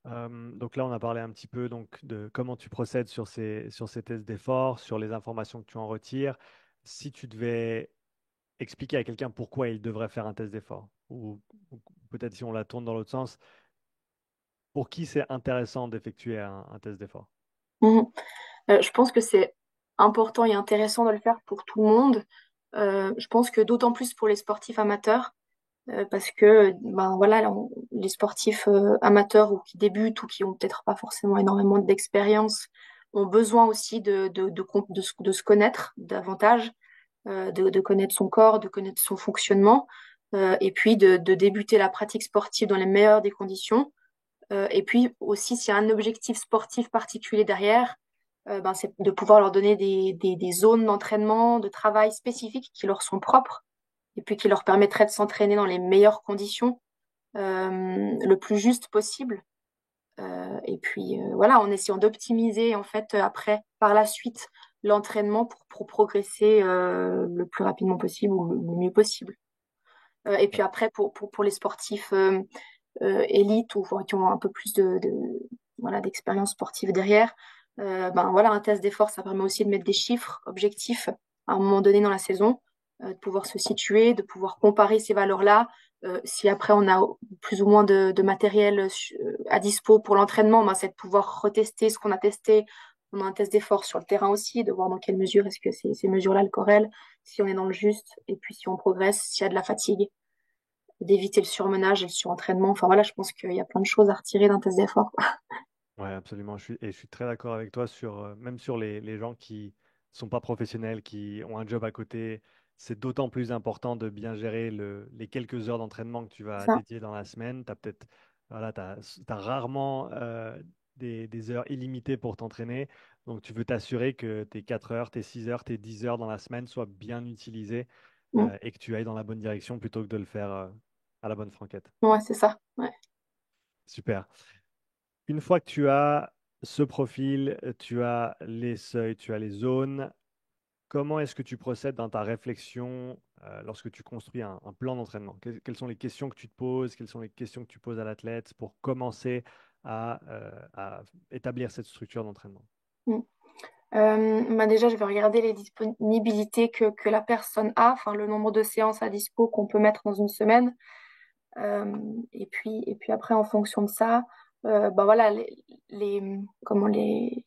Donc là, on a parlé un petit peu donc, de comment tu procèdes sur ces tests d'effort, sur les informations que tu en retires. Si tu devais expliquer à quelqu'un pourquoi il devrait faire un test d'effort? Ou peut-être si on la tourne dans l'autre sens, pour qui c'est intéressant d'effectuer un test d'effort? Mhm. Je pense que c'est important et intéressant de le faire pour tout le monde. Je pense que d'autant plus pour les sportifs amateurs, parce que ben voilà, les sportifs amateurs ou qui débutent ou qui ont peut-être pas forcément énormément d'expérience ont besoin aussi de se connaître davantage, de connaître son corps, de connaître son fonctionnement, et puis de débuter la pratique sportive dans les meilleures des conditions. Et puis aussi, s'il y a un objectif sportif particulier derrière, ben, c'est de pouvoir leur donner des zones d'entraînement, de travail spécifiques qui leur sont propres et puis qui leur permettraient de s'entraîner dans les meilleures conditions, le plus juste possible. Et puis voilà, en essayant d'optimiser en fait après, par la suite, l'entraînement pour progresser le plus rapidement possible ou le mieux possible. Et puis Ouais. après, pour les sportifs élites ou qui ont un peu plus voilà, d'expérience sportive derrière, ben voilà, un test d'effort, ça permet aussi de mettre des chiffres objectifs à un moment donné dans la saison, de pouvoir se situer, de pouvoir comparer ces valeurs-là. Si après on a plus ou moins de matériel à dispo pour l'entraînement, ben c'est de pouvoir retester ce qu'on a testé. On a un test d'effort sur le terrain aussi, de voir dans quelle mesure est-ce que ces mesures-là le corrèlent, si on est dans le juste, et puis si on progresse, s'il y a de la fatigue, d'éviter le surmenage et le surentraînement. Enfin voilà, je pense qu'il y a plein de choses à retirer d'un test d'effort. Ouais, absolument. Et je suis très d'accord avec toi sur, même sur les gens qui sont pas professionnels, qui ont un job à côté. C'est d'autant plus important de bien gérer les quelques heures d'entraînement que tu vas Ça, dédier dans la semaine. Tu as peut-être, voilà, t'as rarement des heures illimitées pour t'entraîner. Donc, tu veux t'assurer que tes 4 heures, tes 6 heures, tes 10 heures dans la semaine soient bien utilisées mm. et que tu ailles dans la bonne direction plutôt que de le faire à la bonne franquette. Ouais, c'est ça. Ouais. Super. Une fois que tu as ce profil, tu as les seuils, tu as les zones, comment est-ce que tu procèdes dans ta réflexion lorsque tu construis un plan d'entraînement? Quelles sont les questions que tu te poses? Quelles sont les questions que tu poses à l'athlète pour commencer à établir cette structure d'entraînement? Mm. Bah déjà, je vais regarder les disponibilités que la personne a, enfin le nombre de séances à dispo qu'on peut mettre dans une semaine. Et puis après, en fonction de ça, bah voilà, comment les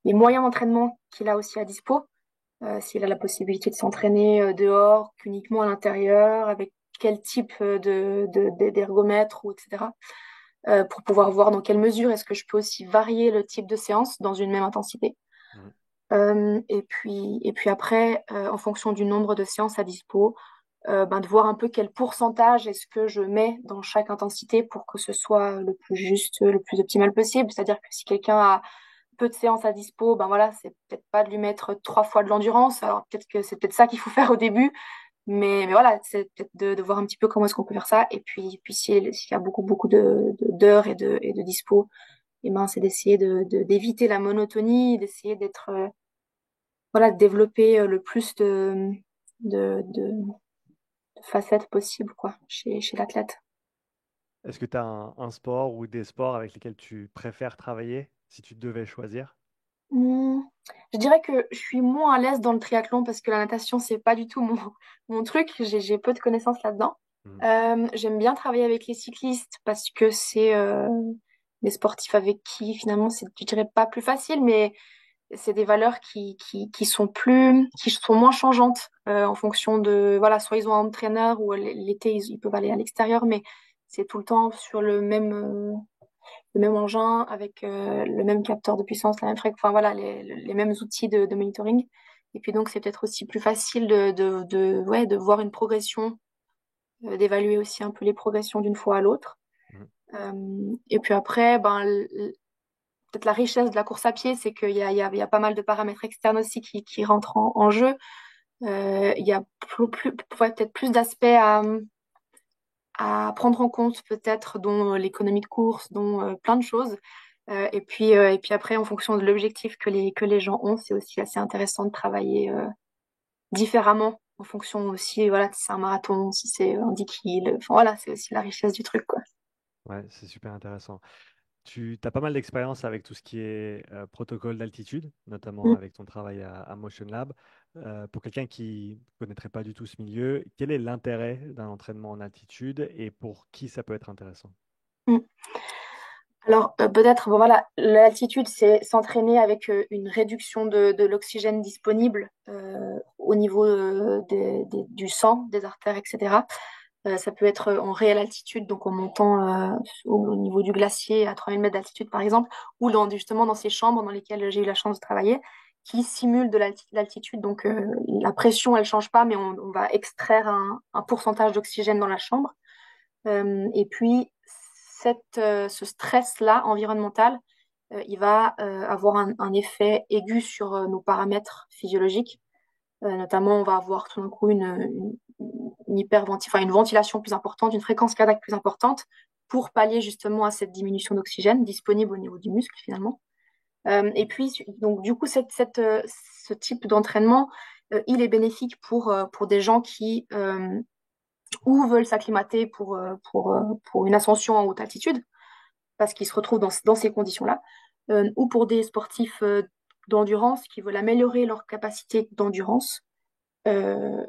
moyens d'entraînement qu'il a aussi à dispo. S'il a la possibilité de s'entraîner dehors, qu'uniquement à l'intérieur, avec quel type d'ergomètre, ou etc. Pour pouvoir voir dans quelle mesure est-ce que je peux aussi varier le type de séance dans une même intensité. Mhm. Et puis après, en fonction du nombre de séances à dispo, ben, de voir un peu quel pourcentage est-ce que je mets dans chaque intensité pour que ce soit le plus juste, le plus optimal possible. C'est-à-dire que si quelqu'un a peu de séances à dispo, ben voilà, c'est peut-être pas de lui mettre 3 fois de l'endurance. Alors peut-être que c'est peut-être ça qu'il faut faire au début, mais voilà, c'est peut-être de voir un petit peu comment est-ce qu'on peut faire ça. Et puis s'il y a beaucoup d'heures et de dispo, et ben c'est d'essayer d'éviter la monotonie, d'essayer d'être voilà, de développer le plus de facettes possibles quoi, chez l'athlète. Est-ce que tu as un sport ou des sports avec lesquels tu préfères travailler si tu devais choisir? Hmm, je dirais que je suis moins à l'aise dans le triathlon parce que la natation, c'est pas du tout mon truc. J'ai peu de connaissances là-dedans. Mhm. J'aime bien travailler avec les cyclistes parce que c'est des sportifs avec qui finalement c'est, je dirais pas plus facile, mais c'est des valeurs qui sont moins changeantes en fonction de, voilà, soit ils ont un entraîneur ou l'été ils peuvent aller à l'extérieur, mais c'est tout le temps sur le même engin avec le même capteur de puissance, la même fréquence, enfin voilà, les mêmes outils de monitoring. Et puis donc c'est peut-être aussi plus facile ouais, de voir une progression, d'évaluer aussi un peu les progressions d'une fois à l'autre. Mhm. Et puis après, ben, peut-être la richesse de la course à pied, c'est qu'il y a pas mal de paramètres externes aussi qui rentrent en jeu. Il y a ouais, peut-être plus d'aspects à prendre en compte, peut-être, dont l'économie de course, dont plein de choses. Et puis après, en fonction de l'objectif que les gens ont, c'est aussi assez intéressant de travailler différemment, en fonction aussi, voilà, si c'est un marathon, si c'est un 10 kills. Enfin voilà, c'est aussi la richesse du truc, quoi. Ouais, c'est super intéressant. Tu as pas mal d'expérience avec tout ce qui est protocole d'altitude, notamment Mm. avec ton travail à Motion Lab. Pour quelqu'un qui ne connaîtrait pas du tout ce milieu, quel est l'intérêt d'un entraînement en altitude et pour qui ça peut être intéressant? Mm. Alors, peut-être, bon voilà, l'altitude, c'est s'entraîner avec une réduction de l'oxygène disponible au niveau du sang, des artères, etc. Ça peut être en réelle altitude, donc en montant au niveau du glacier à 3000 mètres d'altitude, par exemple, ou justement dans ces chambres dans lesquelles j'ai eu la chance de travailler, qui simulent de l'altitude. Donc, la pression, elle change pas, mais on va extraire un pourcentage d'oxygène dans la chambre. Et puis, ce stress-là environnemental, il va avoir un effet aigu sur nos paramètres physiologiques. Notamment, on va avoir tout d'un coup une ventilation plus importante, une fréquence cardiaque plus importante pour pallier justement à cette diminution d'oxygène disponible au niveau du muscle finalement. Et puis, donc, du coup, ce type d'entraînement, il est bénéfique pour des gens qui ou veulent s'acclimater pour une ascension en haute altitude, parce qu'ils se retrouvent dans ces conditions-là, ou pour des sportifs d'endurance qui veulent améliorer leur capacité d'endurance, euh,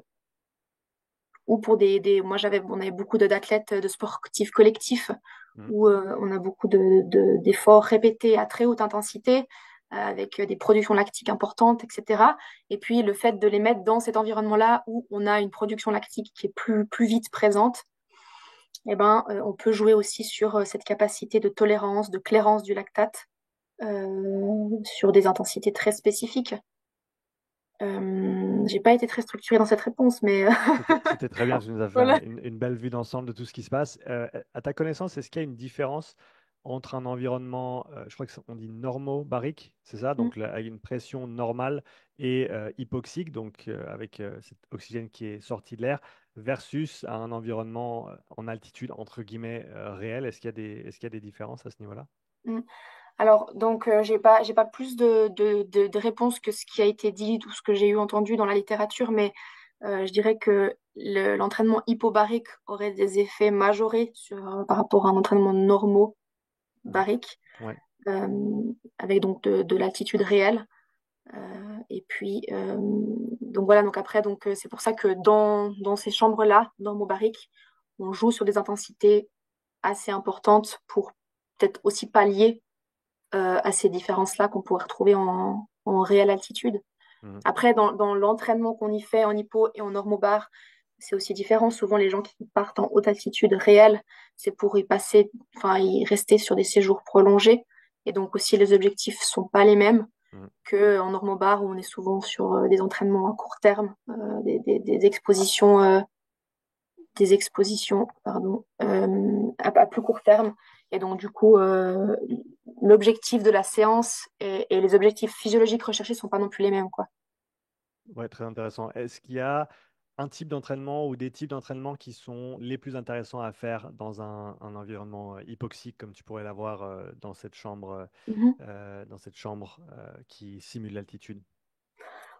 ou pour moi on avait beaucoup d'athlètes de sportifs collectifs Mhm. où on a beaucoup d'efforts répétés à très haute intensité avec des productions lactiques importantes, etc. Et puis le fait de les mettre dans cet environnement-là où on a une production lactique qui est plus vite présente, eh ben, on peut jouer aussi sur cette capacité de tolérance, de clairance du lactate sur des intensités très spécifiques. J'ai pas été très structurée dans cette réponse, mais C'était très bien, tu nous as fait voilà. une belle vue d'ensemble de tout ce qui se passe. À ta connaissance, est-ce qu'il y a une différence entre un environnement, je crois qu'on dit normobarique, c'est ça, donc là, avec une pression normale et hypoxique, donc avec cet oxygène qui est sorti de l'air, versus un environnement en altitude, entre guillemets, réel? Est-ce qu'il y a est-ce qu'il y a des différences à ce niveau-là? Mm. Alors, donc, j'ai pas plus de réponses que ce qui a été dit ou ce que j'ai eu entendu dans la littérature, mais je dirais que l'entraînement hypobarique aurait des effets majorés par rapport à un entraînement Mhm. normobarique, Ouais. euh, avec donc de l'altitude réelle. Et puis, donc voilà, donc après, donc, c'est pour ça que dans ces chambres-là, normobariques, on joue sur des intensités assez importantes pour peut-être aussi pallier à ces différences-là qu'on pourrait retrouver en réelle altitude. Mhm. Après, dans l'entraînement qu'on y fait en hypo et en normobar, c'est aussi différent. Souvent, les gens qui partent en haute altitude réelle, c'est pour y passer, enfin, y rester sur des séjours prolongés. Et donc aussi, les objectifs sont pas les mêmes Mhm. qu'en normobar où on est souvent sur des entraînements à court terme, des expositions pardon, à plus court terme. Et donc, du coup, l'objectif de la séance et les objectifs physiologiques recherchés sont pas non plus les mêmes, quoi. Ouais, très intéressant. Est-ce qu'il y a un type d'entraînement ou des types d'entraînement qui sont les plus intéressants à faire dans un environnement hypoxique comme tu pourrais l'avoir Mhm. dans cette chambre qui simule l'altitude?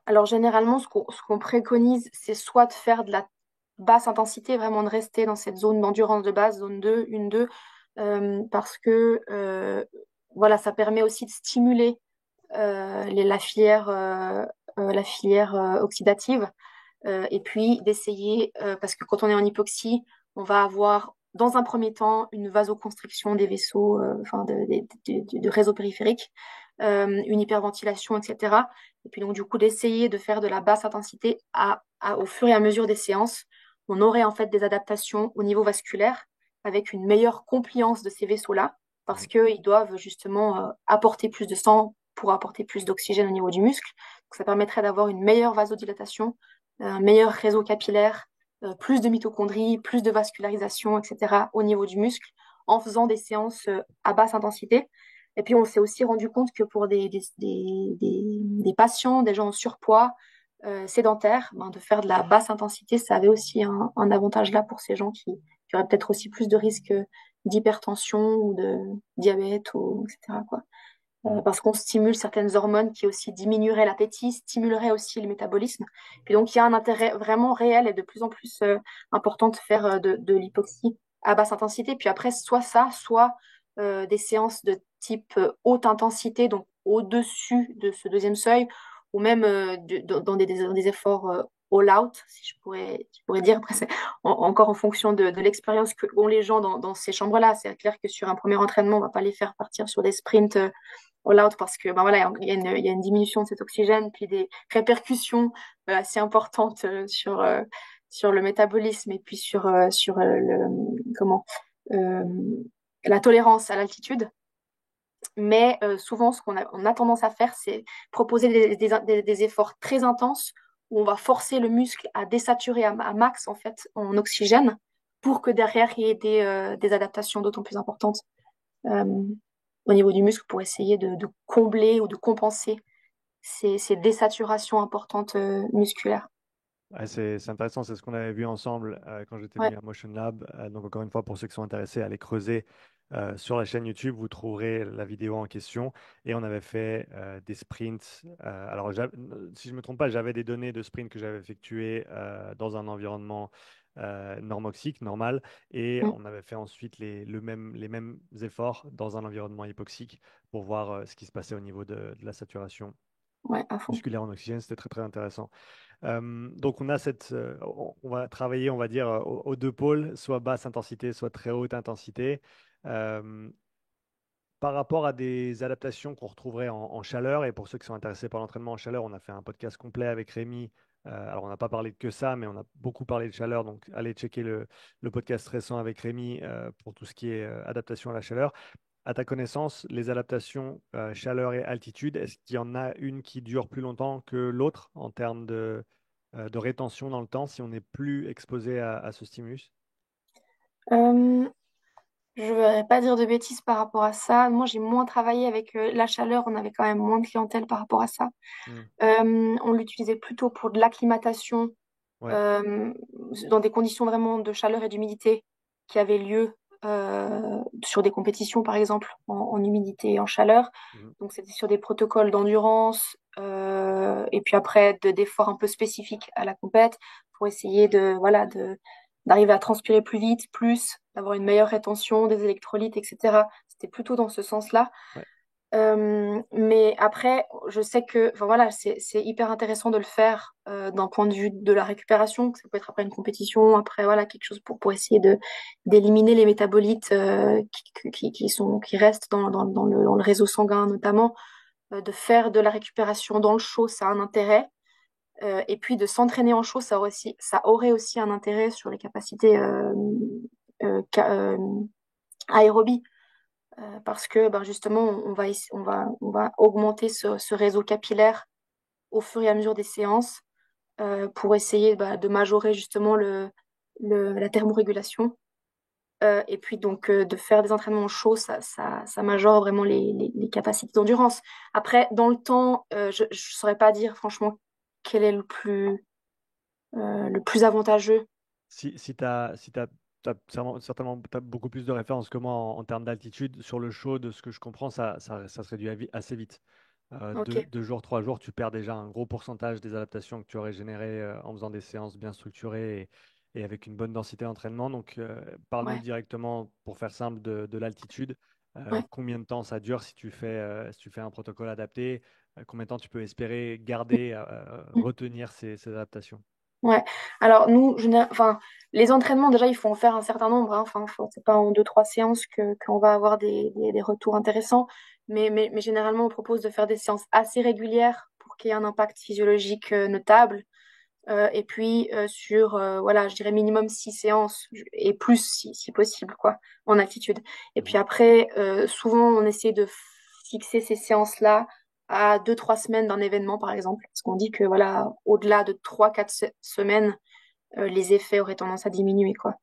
Alors, généralement, ce qu'on préconise, c'est soit de faire de la basse intensité, vraiment de rester dans cette zone d'endurance de base, zone 2 une 2 parce que voilà, ça permet aussi de stimuler la filière oxydative. Et puis d'essayer, parce que quand on est en hypoxie, on va avoir dans un premier temps une vasoconstriction des vaisseaux, enfin de réseaux périphériques, une hyperventilation, etc. Et puis donc du coup d'essayer de faire de la basse intensité au fur et à mesure des séances, on aurait en fait des adaptations au niveau vasculaire avec une meilleure compliance de ces vaisseaux-là, parce Mhm. qu'ils doivent justement apporter plus de sang pour apporter plus d'oxygène au niveau du muscle. Donc, ça permettrait d'avoir une meilleure vasodilatation, un meilleur réseau capillaire, plus de mitochondries, plus de vascularisation, etc. au niveau du muscle en faisant des séances à basse intensité. Et puis on s'est aussi rendu compte que pour des patients, des gens en surpoids, sédentaires, ben, de faire de la basse intensité, ça avait aussi un avantage là pour ces gens qui auraient peut-être aussi plus de risques d'hypertension ou de diabète, ou, etc., quoi. Mhm. Parce qu'on stimule certaines hormones qui aussi diminueraient l'appétit, stimuleraient aussi le métabolisme. Puis donc, il y a un intérêt vraiment réel et de plus en plus important de faire de l'hypoxie à basse intensité. Puis après, soit ça, soit des séances de type haute intensité, donc au-dessus de ce deuxième seuil, ou même dans des efforts all out, si je pourrais dire. Après, c'est encore en fonction de l'expérience que ont les gens dans ces chambres-là. C'est clair que sur un premier entraînement, on va pas les faire partir sur des sprints all out parce que ben voilà, il y a une diminution de cet oxygène, puis des répercussions assez importantes sur le métabolisme et puis sur comment euh, la tolérance à l'altitude. Mais souvent, on a tendance à faire, c'est proposer des efforts très intenses où on va forcer le muscle à désaturer à max en fait en oxygène pour que derrière il y ait des adaptations d'autant plus importantes euh, au niveau du muscle pour essayer de combler ou de compenser ces désaturations importantes musculaires. Ouais, c'est intéressant, c'est ce qu'on avait vu ensemble quand j'étais Ouais, venu à Motion Lab. Donc encore une fois, pour ceux qui sont intéressés, allez creuser sur la chaîne YouTube, vous trouverez la vidéo en question. Et on avait fait des sprints. Alors, si je ne me trompe pas, j'avais des données de sprint que j'avais effectués dans un environnement normoxique, normal. Et mm, on avait fait ensuite les mêmes efforts dans un environnement hypoxique pour voir ce qui se passait au niveau de la saturation ouais, à fond. musculaire en oxygène. C'était très, très intéressant. Donc on a on va travailler, on va dire, aux deux pôles, soit basse intensité, soit très haute intensité. Euh, Par rapport à des adaptations qu'on retrouverait en chaleur, et pour ceux qui sont intéressés par l'entraînement en chaleur, on a fait un podcast complet avec Rémi. Alors on n'a pas parlé de que ça, mais on a beaucoup parlé de chaleur. Donc allez checker le podcast récent avec Rémi pour tout ce qui est adaptation à la chaleur. À ta connaissance, les adaptations chaleur et altitude, est-ce qu'il y en a une qui dure plus longtemps que l'autre en termes de rétention dans le temps si on est plus exposé à ce stimulus? Euh, je ne voudrais pas dire de bêtises par rapport à ça. Moi, j'ai moins travaillé avec la chaleur. On avait quand même moins de clientèle par rapport à ça. Hmm. On l'utilisait plutôt pour de l'acclimatation Ouais. euh, dans des conditions vraiment de chaleur et d'humidité qui avaient lieu sur des compétitions, par exemple, en humidité et en chaleur. Mhm. Donc, c'était sur des protocoles d'endurance et puis après d'efforts un peu spécifiques à la compète pour essayer voilà, d'arriver à transpirer plus vite, plus, d'avoir une meilleure rétention des électrolytes, etc. C'était plutôt dans ce sens-là. Ouais. Mais après, je sais que, enfin voilà, c'est hyper intéressant de le faire d'un point de vue de la récupération, que ça peut être après une compétition, après voilà quelque chose pour essayer de d'éliminer les métabolites qui restent dans le réseau sanguin notamment, de faire de la récupération dans le chaud, ça a un intérêt. Et puis de s'entraîner en chaud, ça aurait aussi un intérêt sur les capacités aérobie parce que ben justement, on va augmenter ce réseau capillaire au fur et à mesure des séances pour essayer de majorer justement la thermorégulation. Et puis donc de faire des entraînements chauds, ça majore vraiment les capacités d'endurance. Après, dans le temps, je ne saurais pas dire franchement quel est le plus avantageux. Si certainement t'as beaucoup plus de références que moi en termes d'altitude, sur le chaud, de ce que je comprends, ça se réduit assez vite. Ok, 2 jours, 3 jours, tu perds déjà un gros pourcentage des adaptations que tu aurais générées en faisant des séances bien structurées et avec une bonne densité d'entraînement. Donc, parle-nous ouais, directement, pour faire simple, de l'altitude. ouais. Combien de temps ça dure si tu fais un protocole adapté? Combien de temps tu peux espérer garder, retenir ces adaptations? Ouais. Alors nous, enfin, les entraînements déjà, il faut en faire un certain nombre. Hein. Enfin, c'est pas en deux, trois séances que qu'on va avoir des retours intéressants. Mais généralement, on propose de faire des séances assez régulières pour qu'il y ait un impact physiologique notable. Et puis sur, voilà, je dirais minimum 6 séances et plus si possible, quoi, en altitude. Et puis Mhm. après, souvent, on essaie de fixer ces séances-là à 2, 3 semaines d'un événement, par exemple. Parce qu'on dit que, voilà, au-delà de 3, 4 semaines, les effets auraient tendance à diminuer, quoi.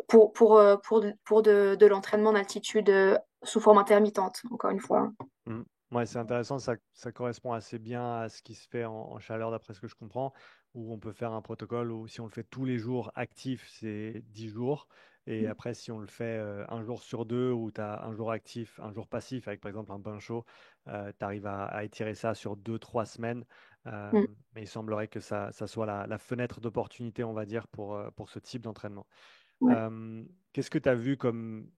Pour de l'entraînement en altitude sous forme intermittente, encore une fois. Hein. Mm. Ouais, c'est intéressant, ça correspond assez bien à ce qui se fait en chaleur, d'après ce que je comprends, où on peut faire un protocole où si on le fait tous les jours actif, c'est 10 jours, et après si on le fait un jour sur deux, où tu as un jour actif, un jour passif, avec par exemple un bain chaud, tu arrives à étirer ça sur 2, 3 semaines. Mm. Mais il semblerait que ça soit la fenêtre d'opportunité, on va dire, pour ce type d'entraînement. Ouais. Euh, Qu'est-ce que tu as vu comme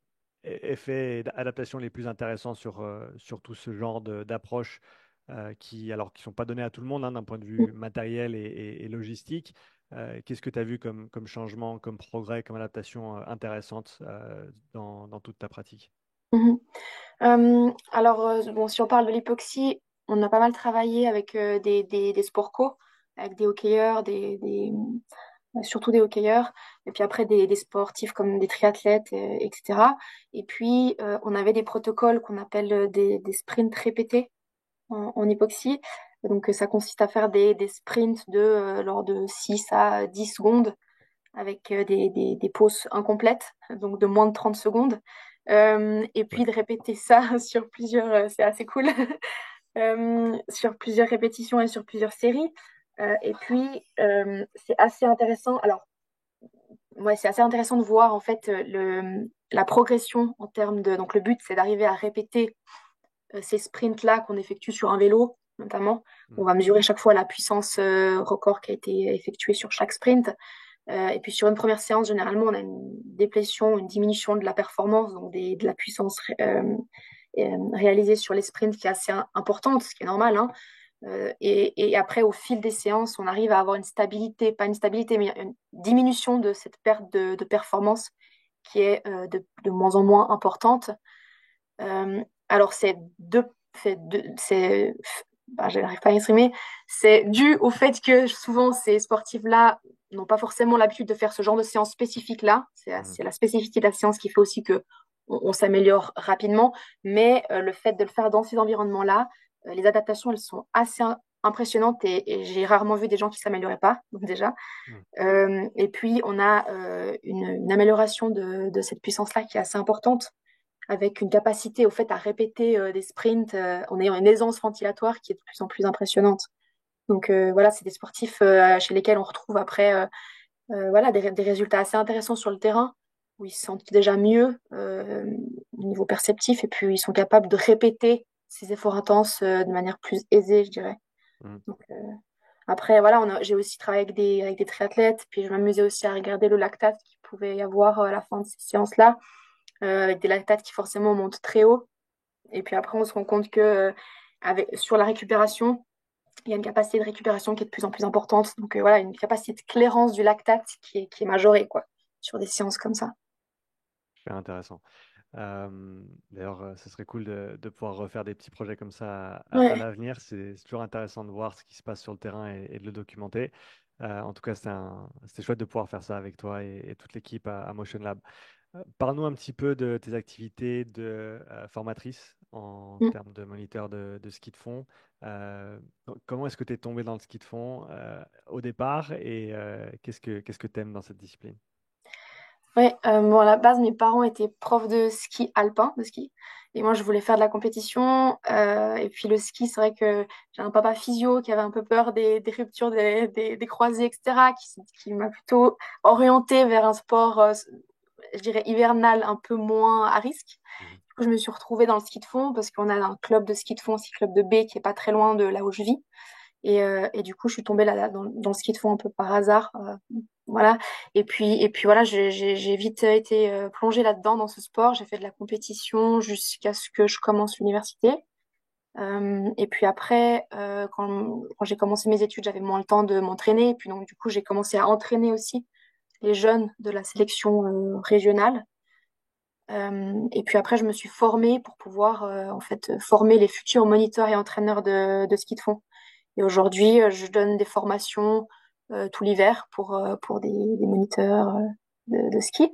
effets et adaptations les plus intéressants sur tout ce genre d'approche qui sont pas données à tout le monde hein, d'un point de vue matériel et logistique. Qu'est-ce que tu as vu comme changement, comme progrès, comme adaptation intéressante dans toute ta pratique? Mhm. Alors, bon, si on parle de l'hypoxie, on a pas mal travaillé avec des sport co, avec des hockeyeurs, surtout des hockeyeurs, et puis après des sportifs comme des triathlètes, etc. Et puis, on avait des protocoles qu'on appelle des sprints répétés en hypoxie. Donc, ça consiste à faire des sprints lors de 6 à 10 secondes avec des pauses incomplètes, donc de moins de 30 secondes. Et puis Ouais. de répéter ça sur plusieurs, c'est assez cool, sur plusieurs répétitions et sur plusieurs séries. Et puis, c'est assez intéressant. Alors, ouais, c'est assez intéressant de voir en fait la progression en termes de. Donc, le but, c'est d'arriver à répéter ces sprints-là qu'on effectue sur un vélo, notamment. On Mm. va mesurer chaque fois la puissance record qui a été effectuée sur chaque sprint. Et puis sur une première séance, généralement, on a une déplétion, une diminution de la performance, donc de la puissance réalisée sur les sprints qui est assez importante, ce qui est normal, hein. Et après, au fil des séances, on arrive à avoir une stabilité, pas une stabilité, mais une diminution de cette perte de performance qui est de moins en moins importante. Alors, je n'arrive pas à exprimer, c'est dû au fait que souvent ces sportifs-là n'ont pas forcément l'habitude de faire ce genre de séance spécifique-là. Mhm. C'est la spécificité de la séance qui fait aussi que on s'améliore rapidement, mais le fait de le faire dans ces environnements-là, les adaptations, elles sont assez impressionnantes et j'ai rarement vu des gens qui s'amélioraient pas, donc déjà. Mm. Et puis, on a une amélioration de cette puissance-là qui est assez importante avec une capacité au fait à répéter des sprints en ayant une aisance ventilatoire qui est de plus en plus impressionnante. Donc voilà, c'est des sportifs chez lesquels on retrouve après voilà, des résultats assez intéressants sur le terrain, où ils se sentent déjà mieux au niveau perceptif, et puis ils sont capables de répéter ces efforts intenses de manière plus aisée, je dirais. Mm. Donc, après, voilà, j'ai aussi travaillé avec des triathlètes, puis je m'amusais aussi à regarder le lactate qu'il pouvait y avoir à la fin de ces séances-là, avec des lactates qui forcément montent très haut. Et puis après, on se rend compte que sur la récupération, il y a une capacité de récupération qui est de plus en plus importante. Donc voilà, une capacité de clairance du lactate qui est majorée, quoi, sur des séances comme ça. Super intéressant. D'ailleurs, ce serait cool de pouvoir refaire des petits projets comme ça à Ouais, l'avenir. C'est toujours intéressant de voir ce qui se passe sur le terrain et de le documenter. En tout cas, c'était chouette de pouvoir faire ça avec toi et toute l'équipe à Motion Lab. Parle-nous un petit peu de tes activités de formatrice en mm, termes de moniteur de ski de fond. Donc, comment est-ce que tu es tombé dans le ski de fond au départ et qu'est-ce que tu aimes dans cette discipline? ouais. Bon, à la base, mes parents étaient profs de ski alpin, de ski. Et moi, je voulais faire de la compétition. Et puis le ski, c'est vrai que j'ai un papa physio qui avait un peu peur des ruptures des croisés, etc., qui m'a plutôt orientée vers un sport, je dirais, hivernal, un peu moins à risque. Mhm. Du coup, je me suis retrouvée dans le ski de fond parce qu'on a un club de ski de fond, ski club de B, qui est pas très loin de là où je vis. Et du coup, je suis tombée là, dans le ski de fond un peu par hasard. Voilà. Et puis voilà, j'ai vite été plongée là-dedans, dans ce sport. J'ai fait de la compétition jusqu'à ce que je commence l'université. Et puis après, quand j'ai commencé mes études, j'avais moins le temps de m'entraîner. Et puis donc, du coup, j'ai commencé à entraîner aussi les jeunes de la sélection régionale. Et puis après, je me suis formée pour pouvoir en fait former les futurs moniteurs et entraîneurs de ski de fond. Et aujourd'hui, je donne des formations tout l'hiver pour des moniteurs de ski.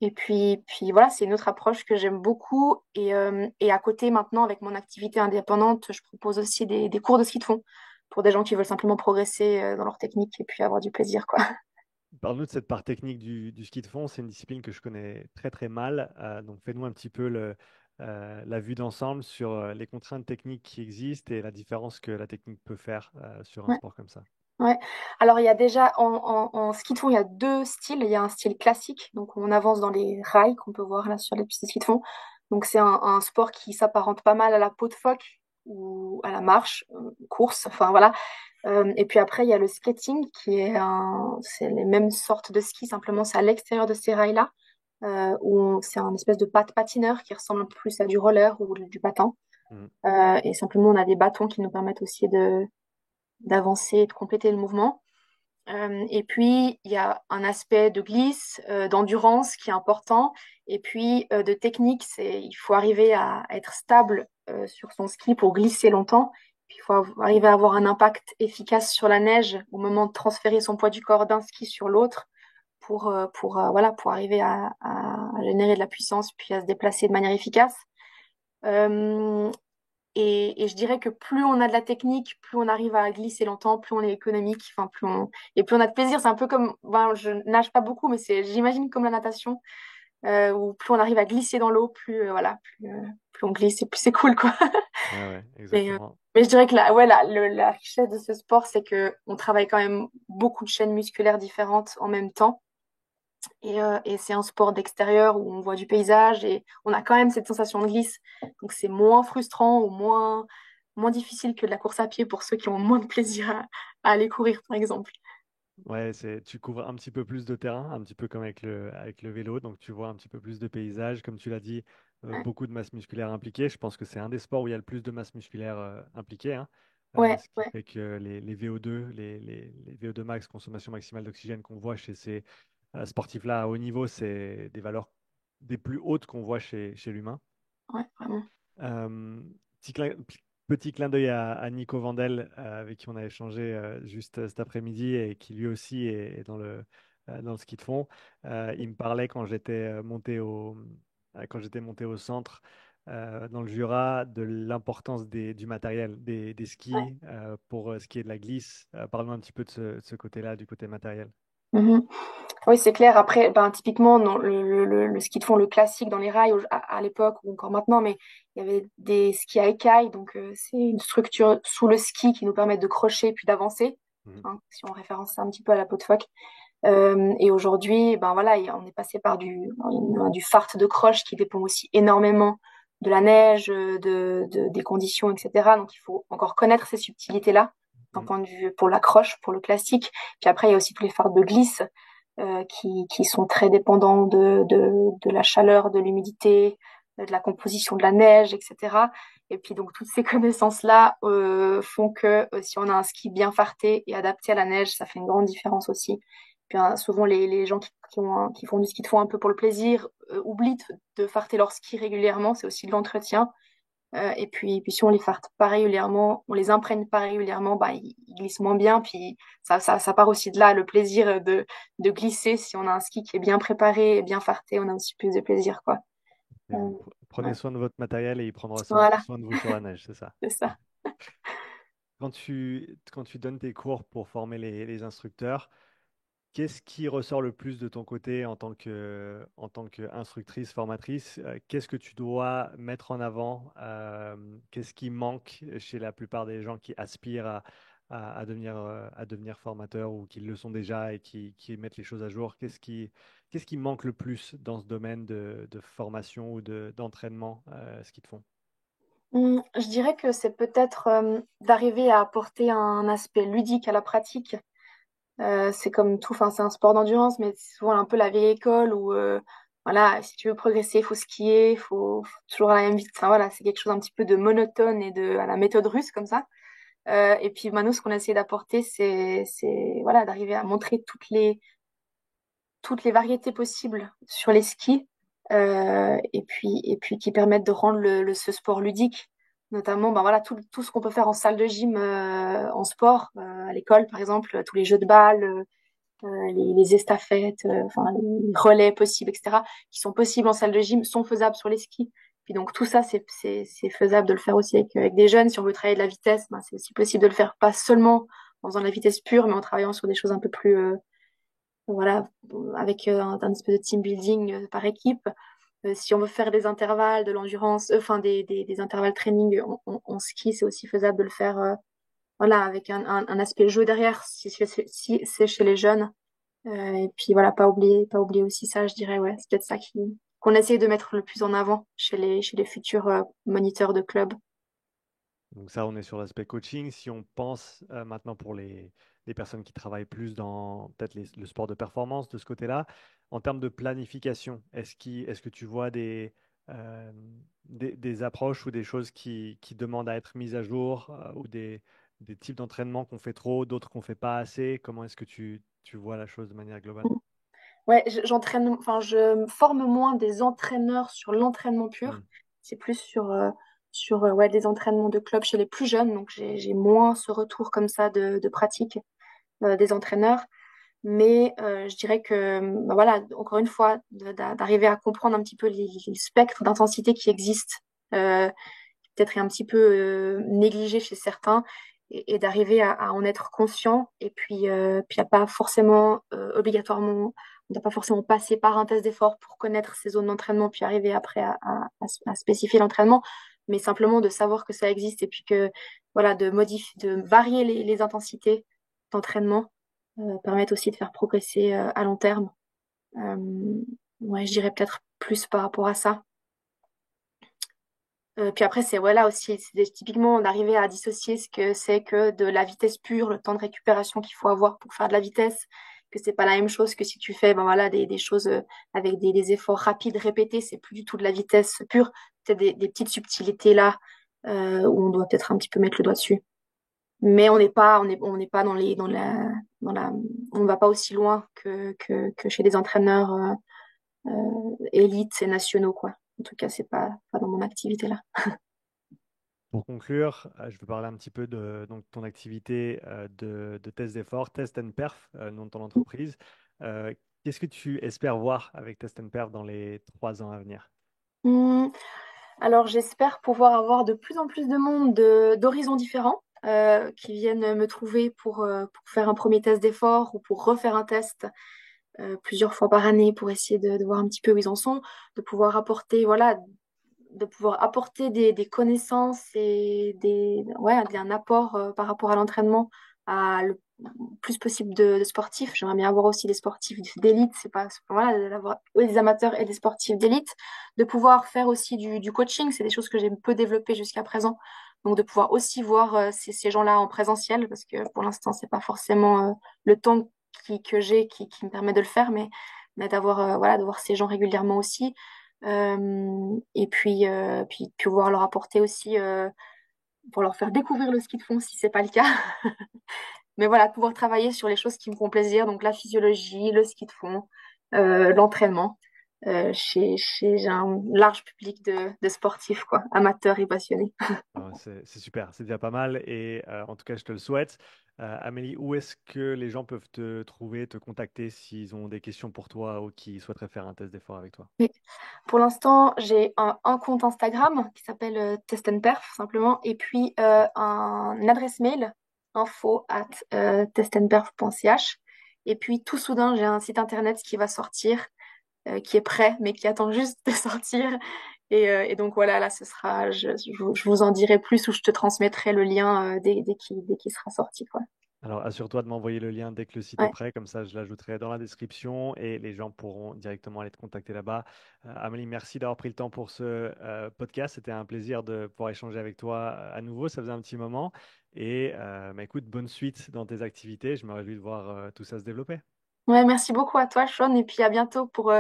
Et puis voilà, c'est une autre approche que j'aime beaucoup. Et à côté, maintenant, avec mon activité indépendante, je propose aussi des cours de ski de fond pour des gens qui veulent simplement progresser dans leur technique et puis avoir du plaisir, quoi. Parle-nous de cette part technique du ski de fond. C'est une discipline que je connais très très mal. Donc fais-nous un petit peu la vue d'ensemble sur les contraintes techniques qui existent et la différence que la technique peut faire sur un Ouais. sport comme ça. Ouais. Alors, il y a déjà en ski de fond, il y a deux styles. Il y a un style classique, donc on avance dans les rails qu'on peut voir là sur les pistes de ski de fond. Donc, c'est un sport qui s'apparente pas mal à la peau de phoque ou à la marche, course, enfin voilà. Et puis après, il y a le skating c'est les mêmes sortes de ski, simplement c'est à l'extérieur de ces rails-là. où c'est un espèce de patineur qui ressemble un peu plus à du roller ou du patin. Mhm. Et simplement, on a des bâtons qui nous permettent aussi d'avancer et de compléter le mouvement. Et puis, il y a un aspect de glisse, d'endurance qui est important. Et puis, de technique, il faut arriver à être stable sur son ski pour glisser longtemps. Puis, il faut arriver à avoir un impact efficace sur la neige au moment de transférer son poids du corps d'un ski sur l'autre voilà, pour arriver à générer de la puissance puis à se déplacer de manière efficace. Euh, et je dirais que plus on a de la technique, plus on arrive à glisser longtemps, plus on est économique, enfin et plus on a de plaisir. C'est un peu comme, ben, je nage pas beaucoup, mais j'imagine comme la natation, où plus on arrive à glisser dans l'eau, voilà, plus on glisse et plus c'est cool, quoi. Ouais, ouais, Mais, exactement. mais je dirais que la richesse de ce sport, c'est que on travaille quand même beaucoup de chaînes musculaires différentes en même temps. Et c'est un sport d'extérieur où on voit du paysage et on a quand même cette sensation de glisse. Donc c'est moins frustrant ou moins difficile que de la course à pied pour ceux qui ont moins de plaisir à aller courir, par exemple. Ouais, tu couvres un petit peu plus de terrain, un petit peu comme avec le vélo, donc tu vois un petit peu plus de paysages, comme tu l'as dit, Ouais, beaucoup de masse musculaire impliquée. Je pense que c'est un des sports où il y a le plus de masse musculaire impliquée, hein. ouais, Ce qui ouais. fait que les VO2, les VO2 max, consommation maximale d'oxygène qu'on voit chez ces sportifs-là à haut niveau, c'est des valeurs des plus hautes qu'on voit chez l'humain. Ouais, vraiment. Euh, petit clin d'œil à Nico Vandel, avec qui on a échangé juste cet après-midi et qui lui aussi est dans le ski de fond. Il me parlait quand j'étais monté au centre dans le Jura de l'importance du matériel, des Ouais. skis pour skier de la glisse. Parle-nous un petit peu de ce côté-là, du côté matériel. Mhm. Oui, c'est clair. Après, ben, typiquement, dans le ski de fond, le classique dans les rails à l'époque ou encore maintenant, mais il y avait des skis à écailles. Donc, c'est une structure sous le ski qui nous permet de crocher puis d'avancer. Mhm. Hein, si on référence ça un petit peu à la peau de phoque. Et aujourd'hui, ben voilà, on est passé par du fart de croche qui dépend aussi énormément de la neige, des conditions, etc. Donc, il faut encore connaître ces subtilités-là, d'un Mhm. point de vue pour la croche, pour le classique. Puis après, il y a aussi tous les farts de glisse qui sont très dépendants de la chaleur, de l'humidité, de la composition de la neige, etc. Et puis donc toutes ces connaissances-là font que si on a un ski bien farté et adapté à la neige, ça fait une grande différence aussi. Puis, souvent les gens qui font du ski de fond un peu pour le plaisir oublient de farter leur ski régulièrement, c'est aussi de l'entretien. Et puis si on les farte pas régulièrement, on les imprègne pas régulièrement, bah, ils glissent moins bien. Puis ça part aussi de là, le plaisir de glisser. Si on a un ski qui est bien préparé et bien farté, on a aussi plus de plaisir, quoi. Et Euh, donc, ouais. prenez soin de votre matériel et il prendra Voilà, soin de vous sur la neige, c'est ça. c'est ça. Quand tu donnes tes cours pour former les instructeurs, qu'est-ce qui ressort le plus de ton côté en tant qu'instructrice, formatrice? Qu'est-ce que tu dois mettre en avant? Qu'est-ce qui manque chez la plupart des gens qui aspirent à devenir formateurs ou qui le sont déjà et qui mettent les choses à jour? Qu'est-ce qui manque le plus dans ce domaine de formation ou d'entraînement, ce qu'ils te font? Je dirais que c'est peut-être d'arriver à apporter un aspect ludique à la pratique. C'est comme tout, enfin, c'est un sport d'endurance, mais c'est souvent un peu la vieille école où, voilà, si tu veux progresser, il faut skier, faut toujours à la même vitesse. Enfin, voilà, c'est quelque chose un petit peu de monotone et à la méthode russe, comme ça. Et puis, maintenant, ce qu'on a essayé d'apporter, voilà, d'arriver à montrer toutes les variétés possibles sur les skis, et puis qui permettent de rendre ce sport ludique. Notamment, ben voilà, tout ce qu'on peut faire en salle de gym, en sport, à l'école, par exemple, tous les jeux de balles, les estafettes, enfin les relais possibles, etc., qui sont possibles en salle de gym, sont faisables sur les skis. Puis donc tout ça, c'est faisable de le faire aussi avec des jeunes. Si on veut travailler de la vitesse, ben, c'est aussi possible de le faire pas seulement en faisant de la vitesse pure, mais en travaillant sur des choses un peu plus, voilà, avec un espèce de team building par équipe. Si on veut faire des intervalles, de l'endurance, enfin des intervalles training en ski, c'est aussi faisable de le faire, voilà, avec un aspect jeu derrière, si c'est chez les jeunes. Et puis voilà, pas oublier aussi ça, je dirais, ouais, c'est peut-être ça qu'on essaye de mettre le plus en avant chez les futurs moniteurs de club. Donc ça, on est sur l'aspect coaching. Si on pense maintenant pour des personnes qui travaillent plus dans peut-être le sport de performance de ce côté-là. En termes de planification, est-ce que tu vois euh, des approches ou des choses qui demandent à être mises à jour ou des types d'entraînement qu'on fait trop, d'autres qu'on fait pas assez? Comment est-ce que tu vois la chose de manière globale? Ouais, enfin, je me forme moins des entraîneurs sur l'entraînement pur. Hmm. C'est plus sur ouais, des entraînements de club chez les plus jeunes. Donc, j'ai moins ce retour comme ça de pratique des entraîneurs. Mais je dirais que, bah voilà, encore une fois, d'arriver à comprendre un petit peu les spectres d'intensité qui existent, peut-être un petit peu négligé chez certains, et d'arriver à en être conscient, et puis à pas forcément, obligatoirement, on ne doit pas forcément passer par un test d'effort pour connaître ces zones d'entraînement, puis arriver après à spécifier l'entraînement, mais simplement de savoir que ça existe, et puis que, voilà, de varier les intensités d'entraînement permettent aussi de faire progresser à long terme. Euh, ouais, je dirais peut-être plus par rapport à ça. Puis après, c'est voilà aussi, typiquement d'arriver à dissocier ce que c'est que de la vitesse pure, le temps de récupération qu'il faut avoir pour faire de la vitesse, que c'est pas la même chose que si tu fais ben voilà, des choses avec des efforts rapides, répétés, c'est plus du tout de la vitesse pure, peut-être des petites subtilités là où on doit peut-être un petit peu mettre le doigt dessus. Mais on n'est pas dans la, on ne va pas aussi loin que chez des entraîneurs élites et nationaux, quoi. En tout cas, c'est pas dans mon activité là. Pour conclure, je veux parler un petit peu de donc, ton activité de test d'effort, Test and Perf, nom de ton entreprise. Euh, Qu'est-ce que tu espères voir avec Test and Perf dans les 3 ans à venir? Hmm, alors j'espère pouvoir avoir de plus en plus de monde d'horizons différents qui viennent me trouver pour faire un premier test d'effort ou pour refaire un test plusieurs fois par année pour essayer de voir un petit peu où ils en sont, de pouvoir apporter, voilà, de pouvoir apporter des connaissances et ouais, un apport par rapport à l'entraînement à le plus possible de sportifs. J'aimerais bien avoir aussi des sportifs d'élite, voilà, d'avoir des amateurs et des sportifs d'élite, de pouvoir faire aussi du coaching, c'est des choses que j'ai peu développées jusqu'à présent. Donc de pouvoir aussi voir ces gens-là en présentiel, parce que pour l'instant, c'est pas forcément le temps que j'ai qui me permet de le faire, mais d'avoir voilà, de voir ces gens régulièrement aussi. Et puis pouvoir leur apporter aussi, pour leur faire découvrir le ski de fond si c'est pas le cas. Mais voilà, pouvoir travailler sur les choses qui me font plaisir, donc la physiologie, le ski de fond, l'entraînement, j'ai un large public de sportifs, quoi, amateurs et passionnés. Ah, c'est super, c'est déjà pas mal et en tout cas, je te le souhaite. Amélie, où est-ce que les gens peuvent te trouver, te contacter s'ils ont des questions pour toi ou qui souhaiteraient faire un test d'effort avec toi? Oui. Pour l'instant, j'ai un compte Instagram qui s'appelle Test and Perf, simplement, et puis une adresse mail, info@testandperf.ch. Et puis tout soudain, j'ai un site internet qui va sortir, qui est prêt, mais qui attend juste de sortir. Et donc voilà, là, je vous en dirai plus ou je te transmettrai le lien dès qu'il sera sorti, quoi. Alors, assure-toi de m'envoyer le lien dès que le site est Ouais. prêt, comme ça je l'ajouterai dans la description et les gens pourront directement aller te contacter là-bas. Amélie, merci d'avoir pris le temps pour ce podcast. C'était un plaisir de pouvoir échanger avec toi à nouveau. Ça faisait un petit moment. Et bah, écoute, bonne suite dans tes activités. Je me réjouis de voir tout ça se développer. Ouais, merci beaucoup à toi, Sean, et puis à bientôt pour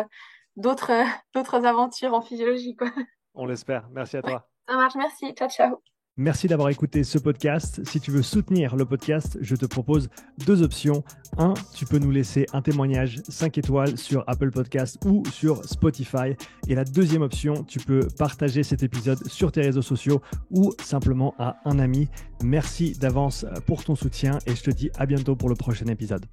d'autres d'autres aventures en physiologie, quoi. On l'espère. Merci à Ouais, toi. ça marche, merci. Ciao, ciao. Merci d'avoir écouté ce podcast. Si tu veux soutenir le podcast, je te propose 2 options. Un, tu peux nous laisser un témoignage 5 étoiles sur Apple Podcast ou sur Spotify. Et la deuxième option, tu peux partager cet épisode sur tes réseaux sociaux ou simplement à un ami. Merci d'avance pour ton soutien et je te dis à bientôt pour le prochain épisode.